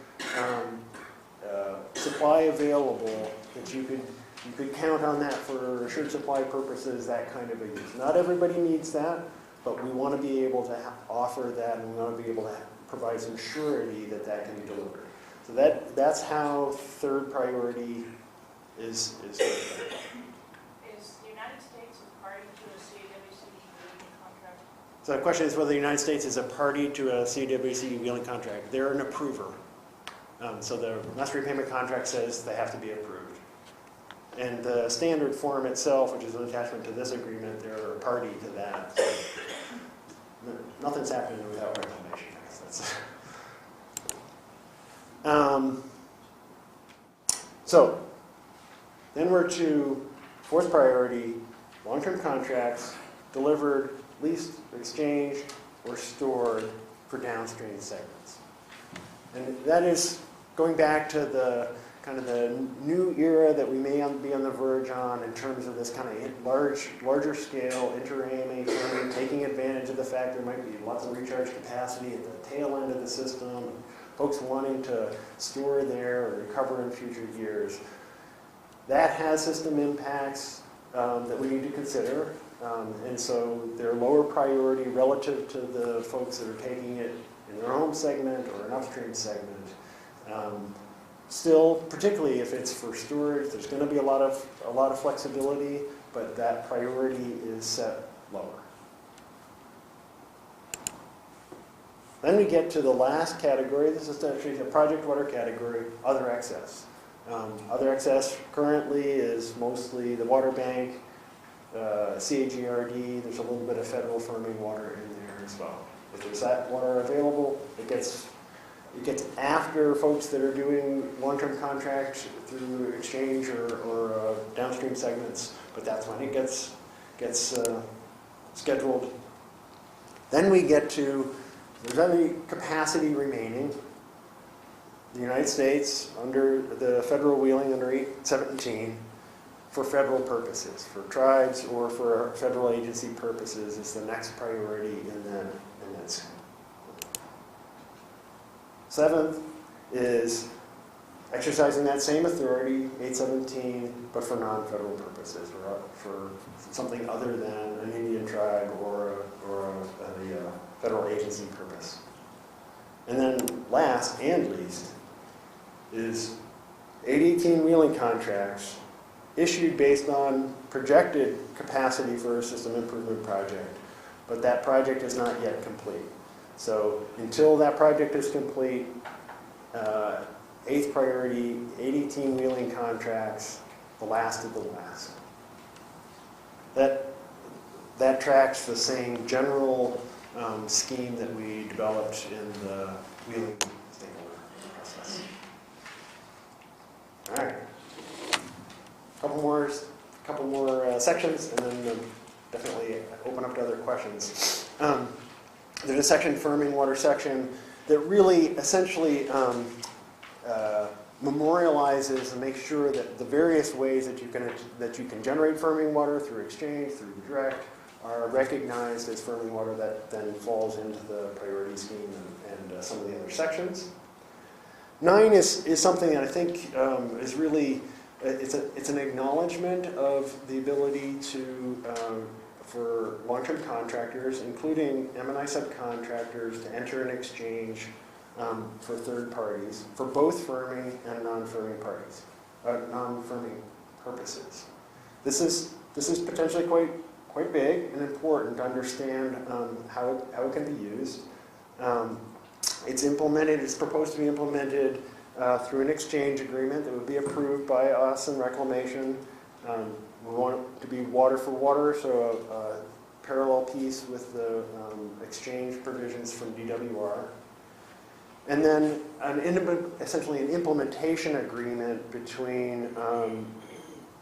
supply available, that you could count on that for assured supply purposes, that kind of a use. Not everybody needs that, but we want to be able to offer that, and we want to be able to provide some surety that that can be delivered. So that's how third priority is delivered. Is the United States a party to a CWC wheeling contract? So the question is whether the United States is a party to a CWC wheeling contract. They're an approver. So the master repayment contract says they have to be approved. And the standard form itself, which is an attachment to this agreement, they're a party to that. So nothing's happening without reclamation. I guess that's so then we're to fourth priority, long-term contracts delivered, leased, exchanged, or stored for downstream segments. And that is going back to the kind of the new era that we may be on the verge on in terms of this kind of larger scale inter-AMA firming, taking advantage of the fact there might be lots of recharge capacity at the tail end of the system, and folks wanting to store there or recover in future years. That has system impacts that we need to consider, and so they're lower priority relative to the folks that are taking it in their home segment or an upstream segment. Still, particularly if it's for storage, there's going to be a lot of flexibility, but that priority is set lower. Then we get to the last category. This is actually the project water category, other excess. Other excess currently is mostly the water bank, CAGRD. There's a little bit of federal firming water in there as well. If there's that water available, it gets after folks that are doing long-term contracts through exchange or downstream segments, but that's when it gets scheduled. Then we get to, if there's any capacity remaining, the United States, under the federal wheeling under 817, for federal purposes, for tribes or for federal agency purposes, is the next priority in that scheme. Seventh is exercising that same authority, 817, but for non-federal purposes, or for something other than an Indian tribe or a federal agency purpose. And then last and least is 818 wheeling contracts issued based on projected capacity for a system improvement project, but that project is not yet complete. So until that project is complete, eighth priority, 818 wheeling contracts, the last of the last. That tracks the same general scheme that we developed in the wheeling stakeholder process. All right, couple more sections, and then definitely open up to other questions. There's a section, firming water section, that really essentially memorializes and makes sure that the various ways that you can generate firming water through exchange, through direct, are recognized as firming water that then falls into the priority scheme and some of the other sections. 9 is something that I think is really, it's an acknowledgement of the ability to for long-term contractors, including M&I subcontractors, to enter an exchange for third parties, for both firming and non-firming parties. non-firming purposes. This is potentially quite big and important to understand how it can be used. It's proposed to be implemented through an exchange agreement that would be approved by us and Reclamation. We want it to be water for water, so a parallel piece with the exchange provisions from DWR. And then essentially an implementation agreement between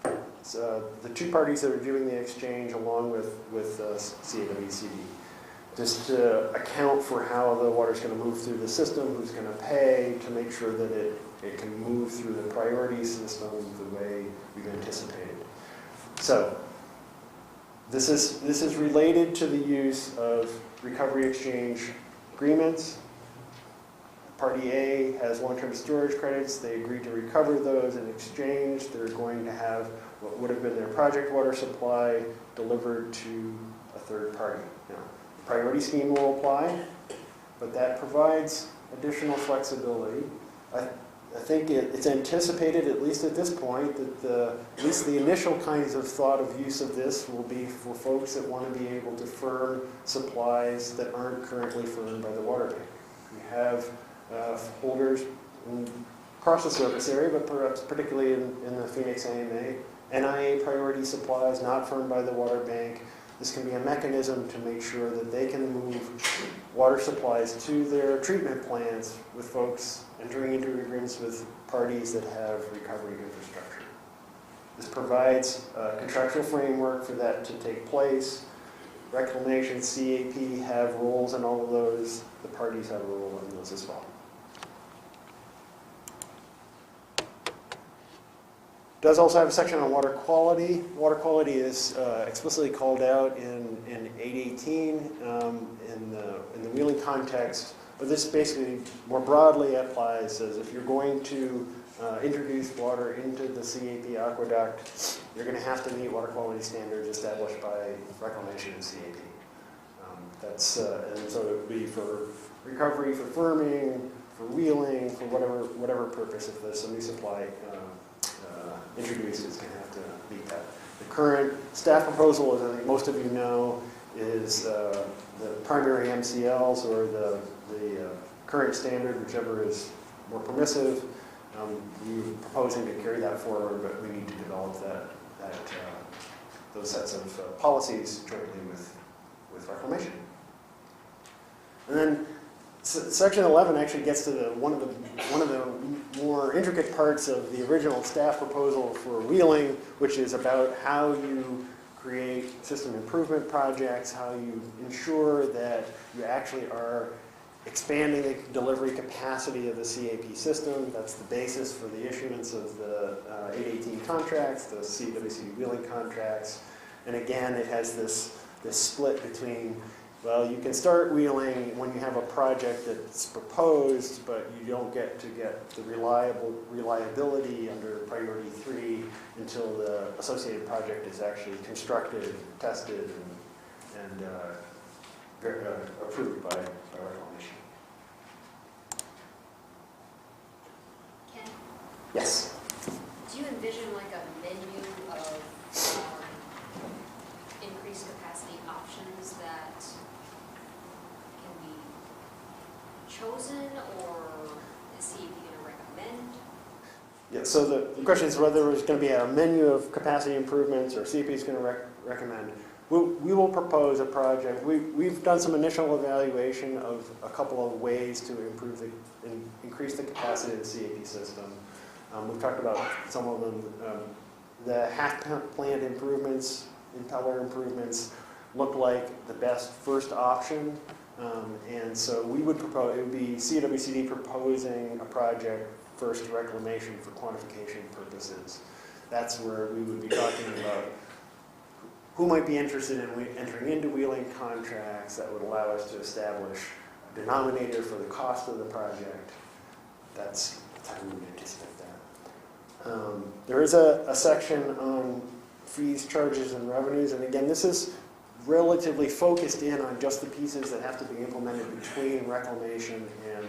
the two parties that are doing the exchange along with CAWCD. Just to account for how the water's going to move through the system, who's going to pay, to make sure that it can move through the priority system the way we've anticipated. So this is related to the use of recovery exchange agreements. Party A has long-term storage credits. They agreed to recover those in exchange. They're going to have what would have been their project water supply delivered to a third party. Now, the priority scheme will apply, but that provides additional flexibility. I think it's anticipated, at least at this point, that at least the initial kinds of thought of use of this will be for folks that want to be able to firm supplies that aren't currently firmed by the water bank. We have holders across the surface area, but perhaps particularly in the Phoenix AMA, NIA priority supplies not firmed by the water bank. This can be a mechanism to make sure that they can move water supplies to their treatment plants with folks entering into agreements with parties that have recovery infrastructure. This provides a contractual framework for that to take place. Reclamation, CAP have roles in all of those. The parties have a role in those as well. It does also have a section on water quality. Water quality is explicitly called out in 818 in the wheeling context, but this basically more broadly applies as if you're going to introduce water into the CAP aqueduct, you're going to have to meet water quality standards established by Reclamation and CAP. And so it would be for recovery, for firming, for wheeling, for whatever purpose. If there's some new supply introduced, it's going to have to meet that. The current staff proposal, as I think most of you know, is the primary MCLs, or the current standard, whichever is more permissive. We're proposing to carry that forward, but we need to develop those sets of policies jointly with Reclamation. And then Section 11 actually gets to one of the more intricate parts of the original staff proposal for wheeling, which is about how you create system improvement projects, how you ensure that you actually are expanding the delivery capacity of the CAP system. That's the basis for the issuance of the 818 contracts, the CWCD wheeling contracts. And again, it has this split between, well, you can start wheeling when you have a project that's proposed, but you don't get to get the reliability under priority 3 until the associated project is actually constructed, tested, and approved by Reclamation. Ken, Yes. do you envision like a menu of increased capacity options that can be chosen, or is CEP going to recommend? Yeah, so the question is whether there's going to be a menu of capacity improvements or CEP is going to recommend. We will propose a project. We've done some initial evaluation of a couple of ways to increase the capacity of the CAP system. We've talked about some of them. The half plant improvements, impeller improvements, look like the best first option. And so we would propose, it would be CWCD proposing a project first to Reclamation for quantification purposes. That's where we would be talking about who might be interested in entering into wheeling contracts that would allow us to establish a denominator for the cost of the project. That's how we would anticipate that. There is a section on fees, charges, and revenues, and again, this is relatively focused in on just the pieces that have to be implemented between Reclamation and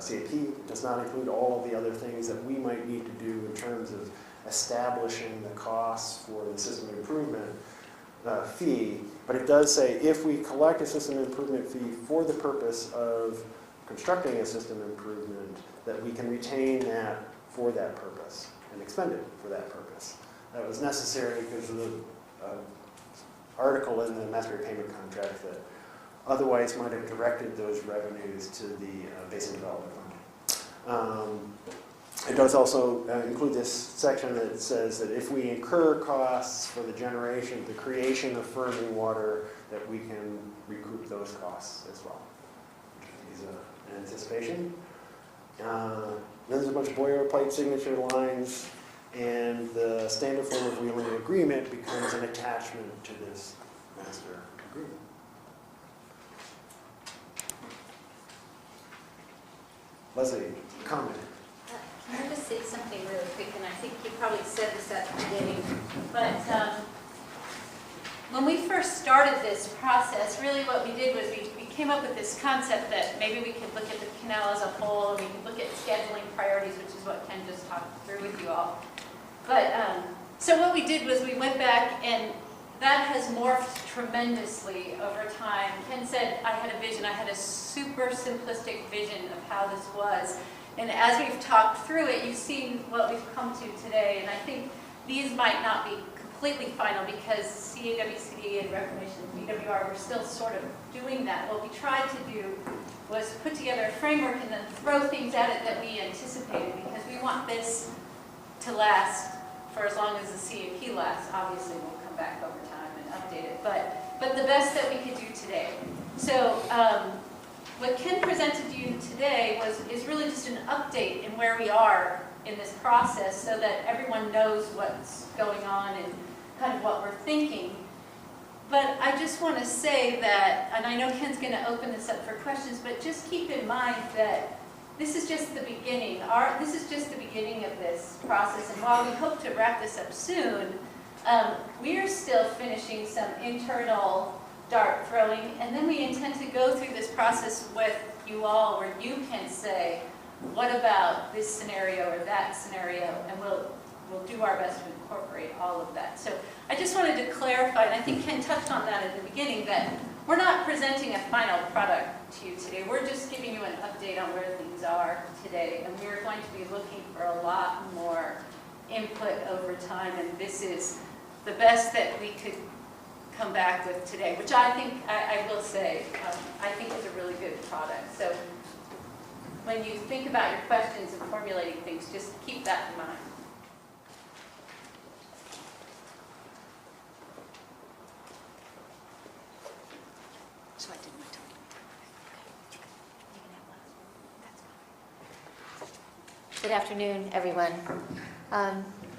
CAP. It does not include all of the other things that we might need to do in terms of establishing the costs for the system improvement fee, but it does say if we collect a system improvement fee for the purpose of constructing a system improvement, that we can retain that for that purpose and expend it for that purpose. That was necessary because of the article in the master payment contract that otherwise might have directed those revenues to the Basin Development Fund. It does also include this section that says that if we incur costs for the generation, the creation of firming water, that we can recoup those costs as well. Is an anticipation. Then there's a bunch of boilerplate signature lines, and the standard form of wheeling agreement becomes an attachment to this master agreement. Leslie, comment. Can I just say something really quick, and I think you probably said this at the beginning, but when we first started this process, really what we did was we came up with this concept that maybe we could look at the canal as a whole, and we could look at scheduling priorities, which is what Ken just talked through with you all. But, so what we did was we went back, and that has morphed tremendously over time. Ken said, I had a vision, I had a super simplistic vision of how this was. And as we've talked through it, you've seen what we've come to today. And I think these might not be completely final because CAWCD and Reclamation and BWR were still sort of doing that. What we tried to do was put together a framework and then throw things at it that we anticipated, because we want this to last for as long as the CAP lasts. Obviously, we'll come back over time and update it, but the best that we could do today. So what Ken presented to you today is really just an update in where we are in this process so that everyone knows what's going on and kind of what we're thinking. But I just want to say that, and I know Ken's going to open this up for questions, but just keep in mind that this is just the beginning. This is just the beginning of this process, and while we hope to wrap this up soon, we are still finishing some internal dart throwing, and then we intend to go through this process with you all where you can say, what about this scenario or that scenario, and we'll do our best to incorporate all of that. So I just wanted to clarify, and I think Ken touched on that at the beginning, that we're not presenting a final product to you today. We're just giving you an update on where things are today, and we're going to be looking for a lot more input over time, and this is the best that we could come back with today, which I think, I will say, I think is a really good product. So when you think about your questions and formulating things, just keep that in mind. So I did my time. You can have one. That's fine. Good afternoon, everyone.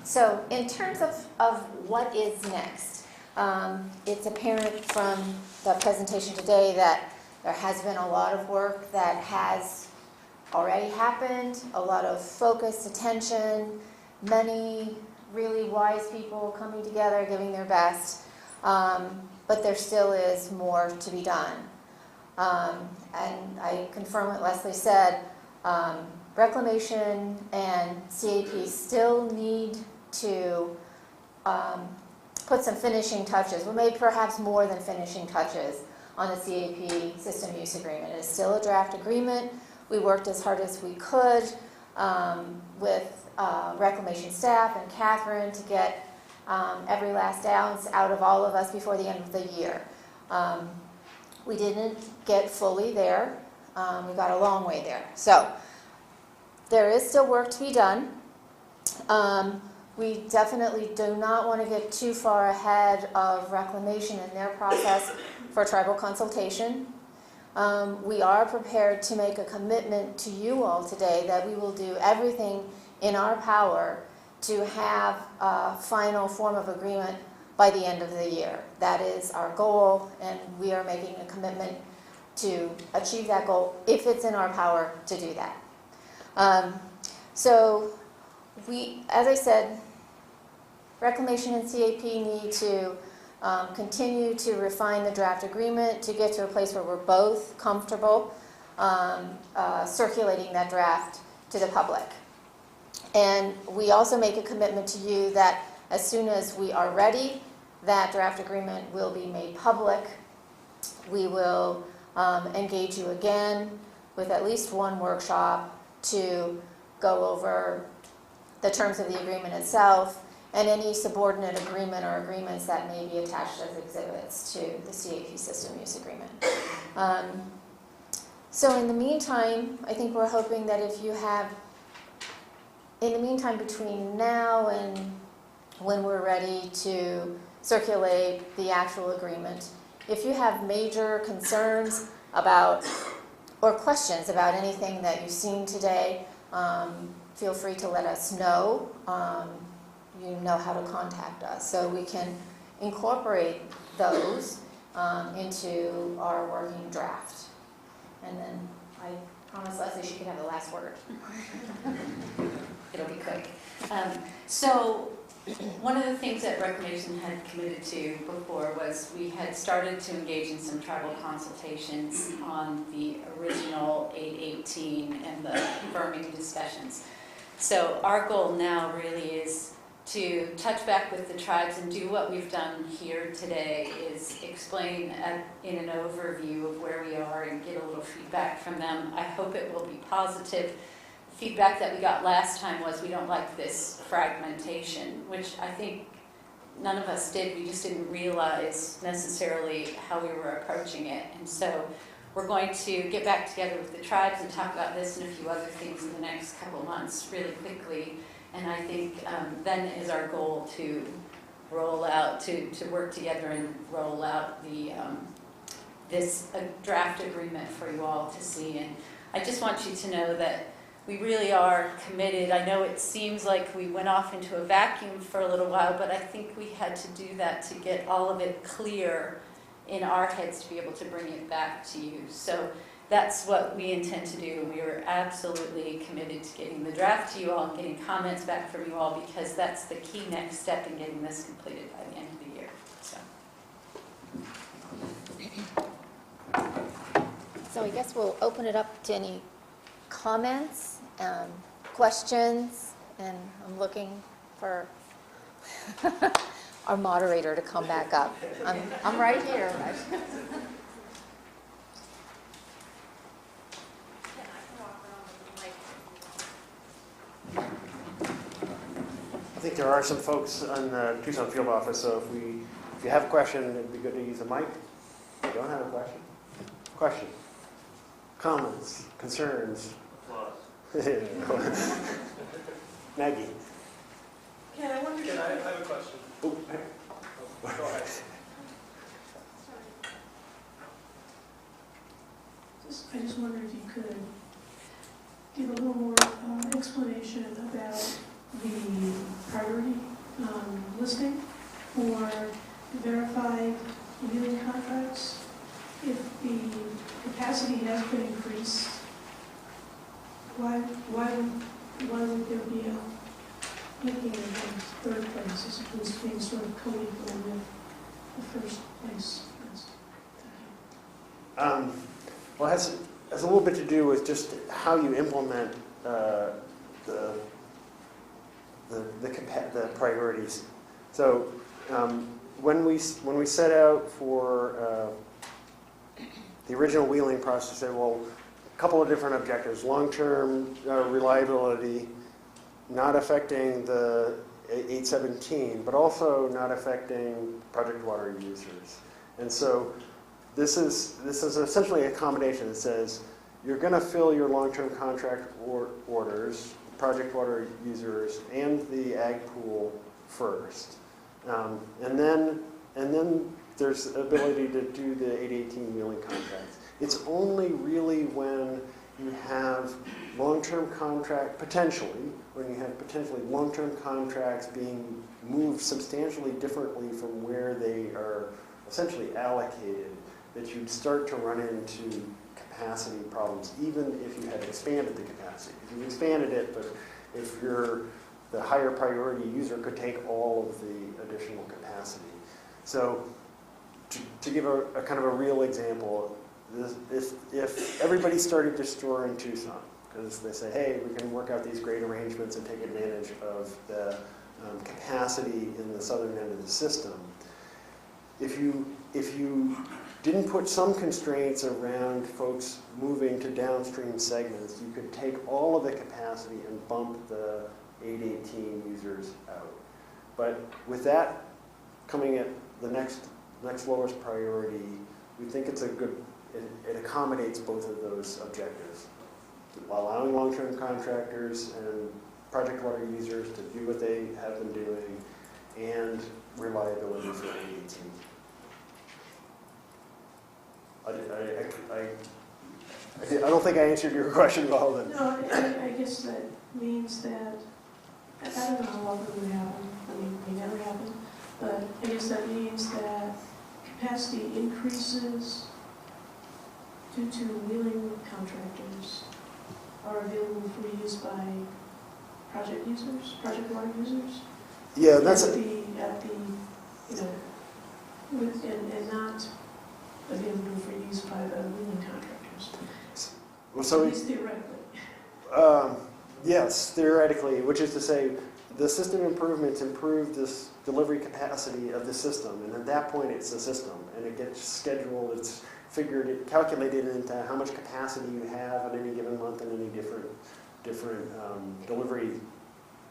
So in terms of what is next, it's apparent from the presentation today that there has been a lot of work that has already happened, a lot of focused attention, many really wise people coming together, giving their best, but there still is more to be done. And I confirm what Leslie said, Reclamation and CAP still need to put some finishing touches, well, maybe perhaps more than finishing touches on the CAP system use agreement. It's still a draft agreement. We worked as hard as we could with Reclamation staff and Catherine to get every last ounce out of all of us before the end of the year. We didn't get fully there. We got a long way there. So there is still work to be done. We definitely do not want to get too far ahead of Reclamation in their process for tribal consultation. We are prepared to make a commitment to you all today that we will do everything in our power to have a final form of agreement by the end of the year. That is our goal, and we are making a commitment to achieve that goal if it's in our power to do that. So we, as I said, Reclamation and CAP need to continue to refine the draft agreement to get to a place where we're both comfortable. circulating that draft to the public. And we also make a commitment to you that as soon as we are ready, that draft agreement will be made public. We will engage you again with at least one workshop to go over the terms of the agreement itself and any subordinate agreement or agreements that may be attached as exhibits to the CAP system use agreement. So in the meantime, I think we're hoping that if you have, in the meantime between now and when we're ready to circulate the actual agreement, if you have major concerns about or questions about anything that you've seen today, feel free to let us know. You know how to contact us, so we can incorporate those into our working draft. And then I promise Leslie she can have the last word. It'll be quick. So one of the things that Reclamation had committed to before was we had started to engage in some tribal consultations on the original 818 and the firming discussions. So our goal now really is to touch back with the tribes and do what we've done here today, is explain in an overview of where we are and get a little feedback from them. I hope it will be positive. Feedback that we got last time was we don't like this fragmentation, which I think none of us did. We just didn't realize necessarily how we were approaching it. And so we're going to get back together with the tribes and talk about this and a few other things in the next couple of months really quickly. And I think then is our goal to roll out, to work together and roll out the this draft agreement for you all to see. And I just want you to know that we really are committed. I know it seems like we went off into a vacuum for a little while, but I think we had to do that to get all of it clear in our heads to be able to bring it back to you. So that's what we intend to do. We are absolutely committed to getting the draft to you all and getting comments back from you all, because that's the key next step in getting this completed by the end of the year. So I guess we'll open it up to any comments, questions, and I'm looking for our moderator to come back up. I'm right here. I think there are some folks on the Tucson field office, so if you have a question, it'd be good to use a mic. If you don't have a question? Question? Comments? Concerns? Maggie? Ken, I wonder. I have a question. Oh, Go ahead. I just wondered if you could give a little more explanation about the priority listing for verified wheeling contracts. If the capacity has been increased, why would there be a making it in third place as opposed to being sort of co-equal with the first place? Well, it has a little bit to do with just how you implement the priorities. So when we set out for the original wheeling process, said, well, a couple of different objectives: long-term reliability, not affecting the 817, but also not affecting project water users. And so this is essentially a combination that says you're going to fill your long-term contract orders, project water users, and the ag pool first, and then there's ability to do the 818 wheeling contracts. It's only really when you have long-term contract, when you have potentially long-term contracts being moved substantially differently from where they are essentially allocated, that you'd start to run into capacity problems, even if you had expanded the capacity. If you expanded it, but if the higher priority user could take all of the additional capacity. So to give a kind of a real example, if everybody started to store in Tucson, because they say, hey, we can work out these great arrangements and take advantage of the capacity in the southern end of the system. If you didn't put some constraints around folks moving to downstream segments, you could take all of the capacity and bump the 818 users out. But with that coming at the next lowest priority, we think it's a good, it accommodates both of those objectives, while allowing long-term contractors and project water users to do what they have been doing, and reliability for 818. I don't think I answered your question well then. No, I guess that means that, I don't know how often it would happen, I mean, it may never happen, but I guess that means that capacity increases due to wheeling contractors are available for use by project users, project water users? Yeah, that's at the you know, and not available for use by the wheeling contractors. well, so At least theoretically. yes, theoretically, which is to say, the system improvements improve this delivery capacity of the system, and at that point, it's a system, and it gets scheduled. It's figured, it calculated into how much capacity you have at any given month in any different delivery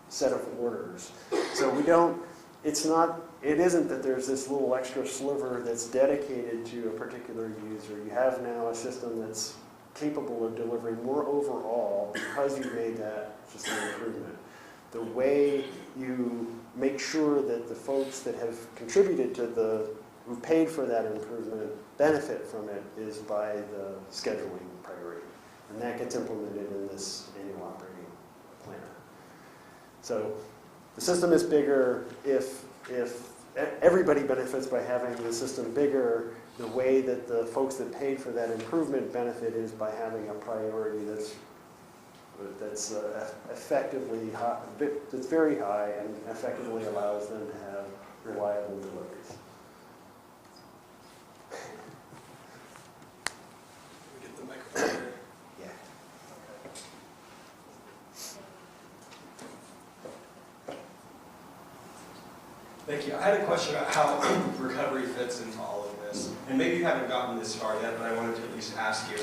set of orders. So we don't. It isn't that there's this little extra sliver that's dedicated to a particular user. You have now a system that's capable of delivering more overall because you've made that system improvement. The way you make sure that the folks that have contributed to who paid for that improvement benefit from it is by the scheduling priority. And that gets implemented in this annual operating plan. So the system is bigger if everybody benefits by having the system bigger. The way that the folks that paid for that improvement benefit is by having a priority that's effectively high, that's very high and effectively allows them to have reliable deliveries. Get the microphone here. Yeah. Thank you. I had a question about how recovery fits into all of this. And maybe you haven't gotten this far yet, but I wanted to at least ask you.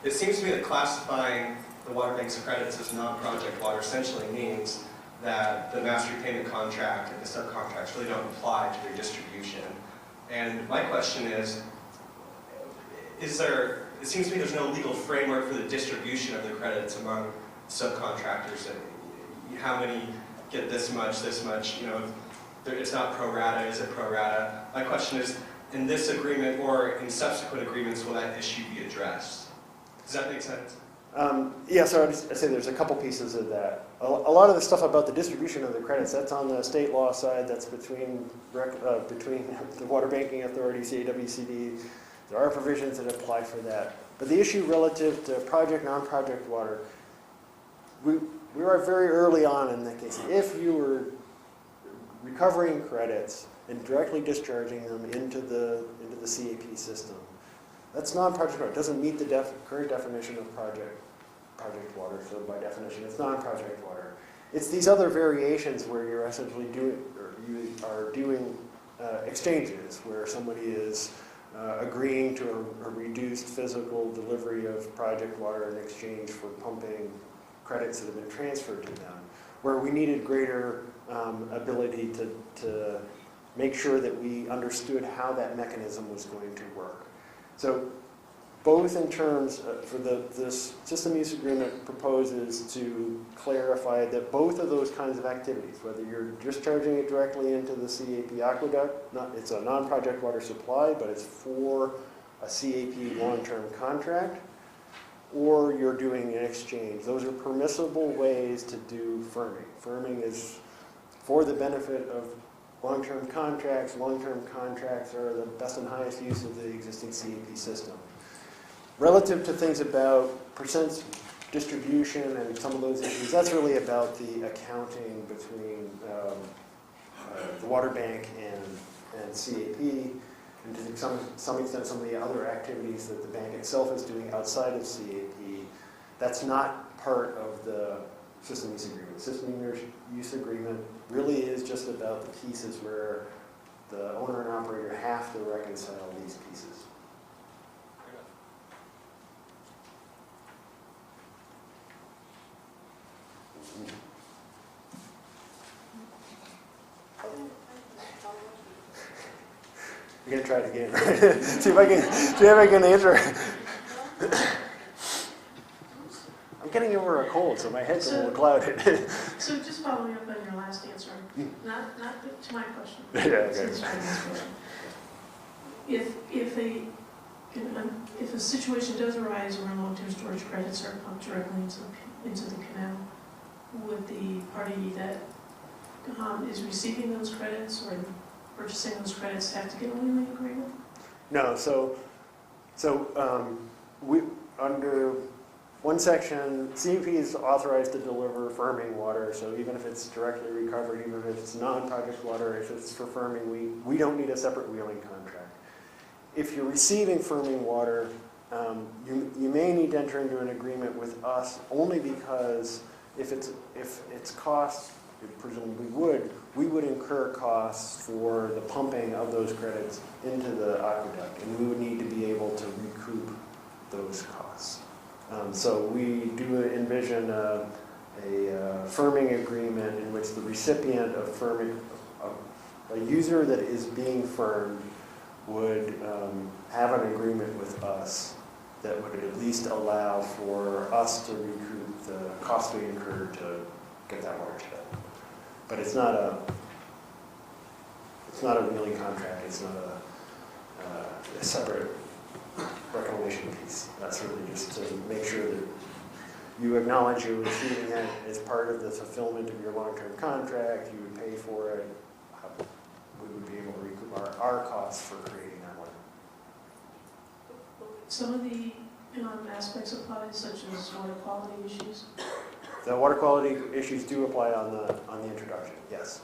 It seems to me that classifying the water bank's credits as non-project water essentially means that the master repayment contract and the subcontracts really don't apply to their distribution. And my question is there, it seems to me there's no legal framework for the distribution of the credits among subcontractors. How many get this much, you know, it's not pro rata, is it pro rata? My question is, in this agreement or in subsequent agreements, will that issue be addressed? Does that make sense? Yeah, so I'd say there's a couple pieces of that. A lot of the stuff about the distribution of the credits, that's on the state law side, that's between the Water Banking Authority, CAWCD. There are provisions that apply for that. But the issue relative to project, non-project water, we are very early on in that case. If you were recovering credits and directly discharging them into the CAP system, that's non-project water. It doesn't meet the current definition of project water, so by definition it's non-project water. It's these other variations where you're essentially doing exchanges, where somebody is agreeing to a reduced physical delivery of project water in exchange for pumping credits that have been transferred to them, where we needed greater ability to make sure that we understood how that mechanism was going to work. So both in terms for this system use agreement proposes to clarify that both of those kinds of activities, whether you're discharging it directly into the CAP aqueduct, it's a non-project water supply, but it's for a CAP long-term contract, or you're doing an exchange. Those are permissible ways to do firming. Firming is for the benefit of long-term contracts. Long-term contracts are the best and highest use of the existing CAP system. Relative to things about percent distribution and some of those issues, that's really about the accounting between the water bank and CAP. and to some extent some of the other activities that the bank itself is doing outside of CAP, that's not part of the system use agreement. The system use agreement really is just about the pieces where the owner and operator have to reconcile these pieces. I'm gonna try it again, right? see if I can answer. I'm getting over a cold, so my head's a little clouded. So just following up on your last answer, not to my question. Yeah, okay. Since I missed it. If a situation does arise where long-term storage credits are pumped directly into the canal, would the party that is receiving those credits or purchasing those credits have to get a wheeling agreement? No, so we under one section, CEP is authorized to deliver firming water. So even if it's directly recovered, even if it's non-project water, if it's for firming, we don't need a separate wheeling contract. If you're receiving firming water, you may need to enter into an agreement with us only because if it's costs, presumably we would incur costs for the pumping of those credits into the aqueduct, and we would need to be able to recoup those costs. So we do envision a firming agreement in which the recipient of firming, a user that is being firmed, would have an agreement with us that would at least allow for us to recoup the cost we incurred to get that water to them. But it's not a wheeling contract. It's not a separate reclamation piece. That's really just to make sure that you acknowledge you're receiving it as part of the fulfillment of your long-term contract. You would pay for it. We would be able to recoup our costs for creating that water. Some of the aspects apply, such as water quality issues. The water quality issues do apply on the introduction, yes.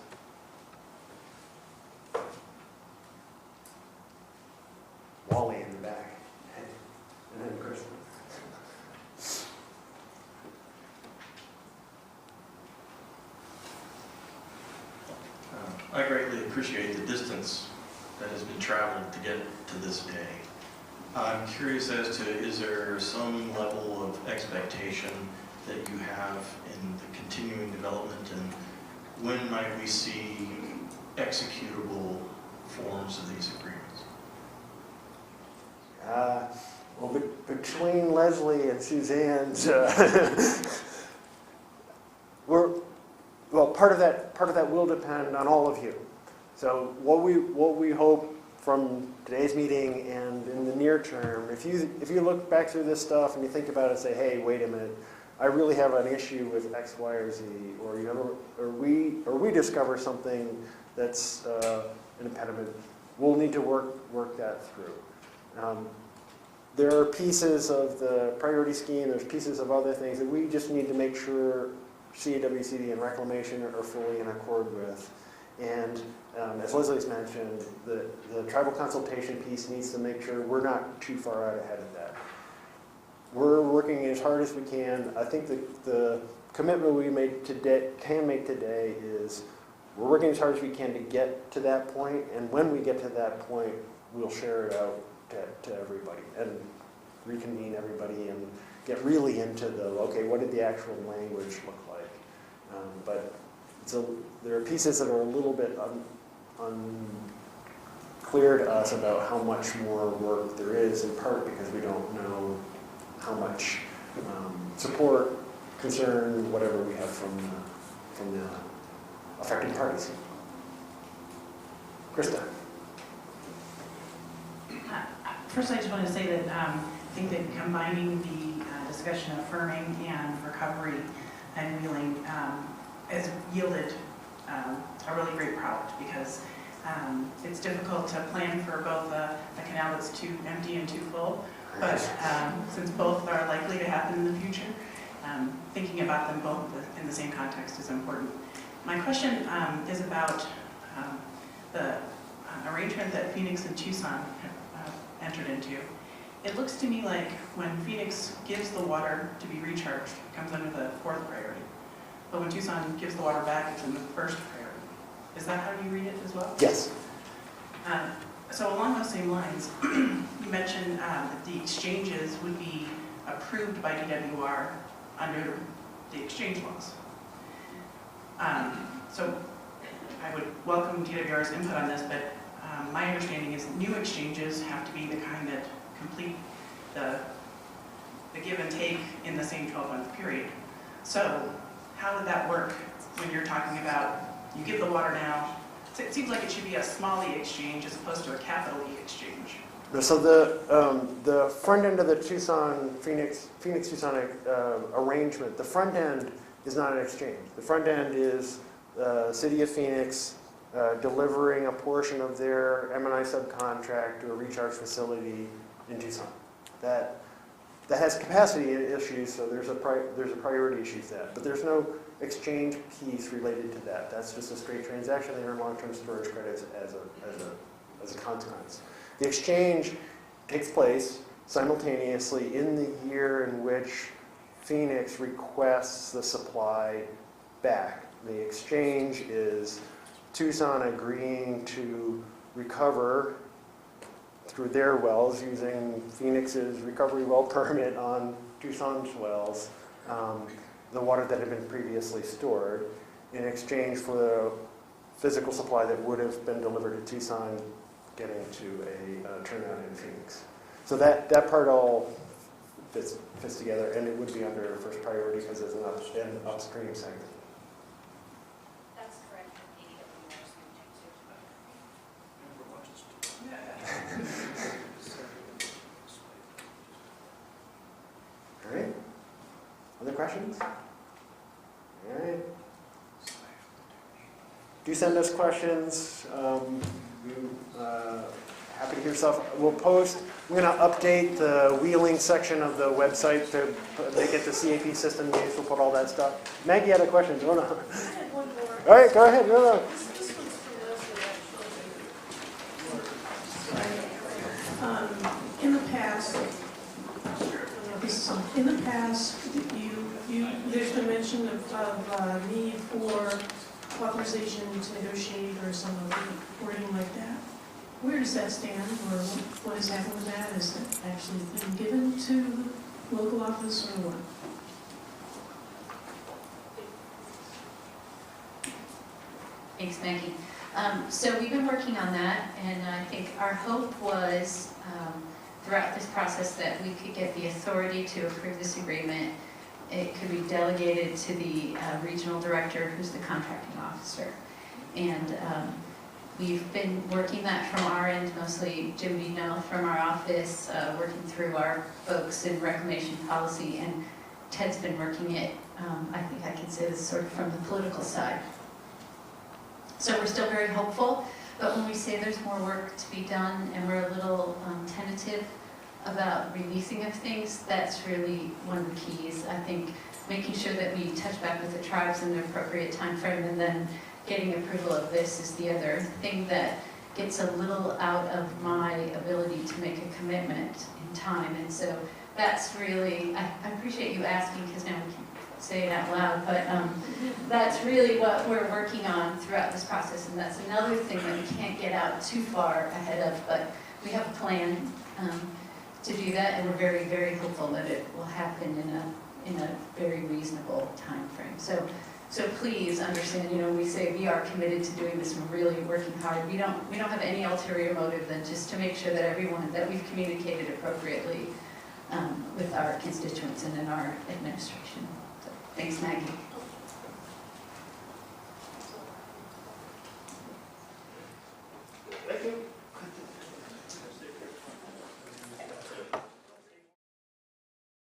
Wally in the back. And then Chris. I greatly appreciate the distance that has been traveled to get to this day. I'm curious as to, is there some level of expectation that you have in the continuing development, and when might we see executable forms of these agreements? Well, between Leslie and Suzanne's, part of that will depend on all of you. So what we hope from today's meeting and in the near term, if you look back through this stuff and you think about it and say, hey, wait a minute, I really have an issue with X, Y, or Z, or we discover something that's an impediment, we'll need to work that through. There are pieces of the priority scheme, there's pieces of other things that we just need to make sure CAWCD and Reclamation are fully in accord with. And as Leslie's mentioned, the tribal consultation piece needs to make sure we're not too far out ahead of that. We're working as hard as we can. I think the commitment we can make today is we're working as hard as we can to get to that point, and when we get to that point, we'll share it out to everybody and reconvene everybody and get really into okay, what did the actual language look like? But there are pieces that are a little bit unclear to us about how much more work there is, in part because we don't know how much support, concern, whatever we have from the affected parties. Krista. First, I just want to say that I think that combining the discussion of firming and recovery and wheeling has yielded a really great product, because it's difficult to plan for both a canal that's too empty and too full, but since both are likely to happen in the future, thinking about them both in the same context is important. My question is about the arrangement that Phoenix and Tucson have entered into, it looks to me like when Phoenix gives the water to be recharged, it comes under the 4th priority. But when Tucson gives the water back, it's in the 1st priority. Is that how you read it as well? Yes. So along those same lines, you mentioned that the exchanges would be approved by DWR under the exchange laws. So I would welcome DWR's input on this, but my understanding is new exchanges have to be the kind that complete the give and take in the same 12-month period. So how would that work when you're talking about you give the water now? So it seems like it should be a small E exchange as opposed to a capital E exchange. So the front end of the Phoenix-Tucson arrangement, the front end is not an exchange. The front end is the City of Phoenix delivering a portion of their M&I subcontract to a recharge facility in Tucson. That has capacity issues, so there's a priority issue to that. But there's no exchange piece related to that. That's just a straight transaction. They earn long-term storage credits as a consequence. The exchange takes place simultaneously in the year in which Phoenix requests the supply back. The exchange is Tucson agreeing to recover through their wells using Phoenix's recovery well permit on Tucson's wells, the water that had been previously stored in exchange for the physical supply that would have been delivered to Tucson getting to a turnout in Phoenix. So that part all fits together, and it would be under first priority because it's an upstream segment. That's correct. All right. Other questions? All right. Do send us questions. Happy to hear stuff. We're going to update the wheeling section of the website to make it the CAP system use. We'll put all that stuff. Maggie had a question. Oh, no. I had one more. All right, go ahead. No. This one's for Leslie, actually. In the past, there's been mention of need for authorization to negotiate or some wording like that. Where does that stand, or what has happened with that? Is it actually been given to the local office, or what? Thanks, Maggie. So we've been working on that, and I think our hope was throughout this process that we could get the authority to approve this agreement. It could be delegated to the regional director, who's the contracting officer. And we've been working that from our end, mostly Jim Vino from our office, working through our folks in reclamation policy, and Ted's been working it, I think I can say this sort of from the political side. So we're still very hopeful, but when we say there's more work to be done and we're a little tentative about releasing of things, that's really one of the keys. I think making sure that we touch back with the tribes in the appropriate time frame, and then getting approval of this is the other thing that gets a little out of my ability to make a commitment in time. And so that's really, I appreciate you asking, because now we can say it out loud, but that's really what we're working on throughout this process, and that's another thing that we can't get out too far ahead of, but we have a plan to do that, and we're very, very hopeful that it will happen in a very reasonable time frame. So please understand, we say we are committed to doing this and really working hard. We don't have any ulterior motive than just to make sure that that we've communicated appropriately with our constituents and in our administration. So, thanks, Maggie.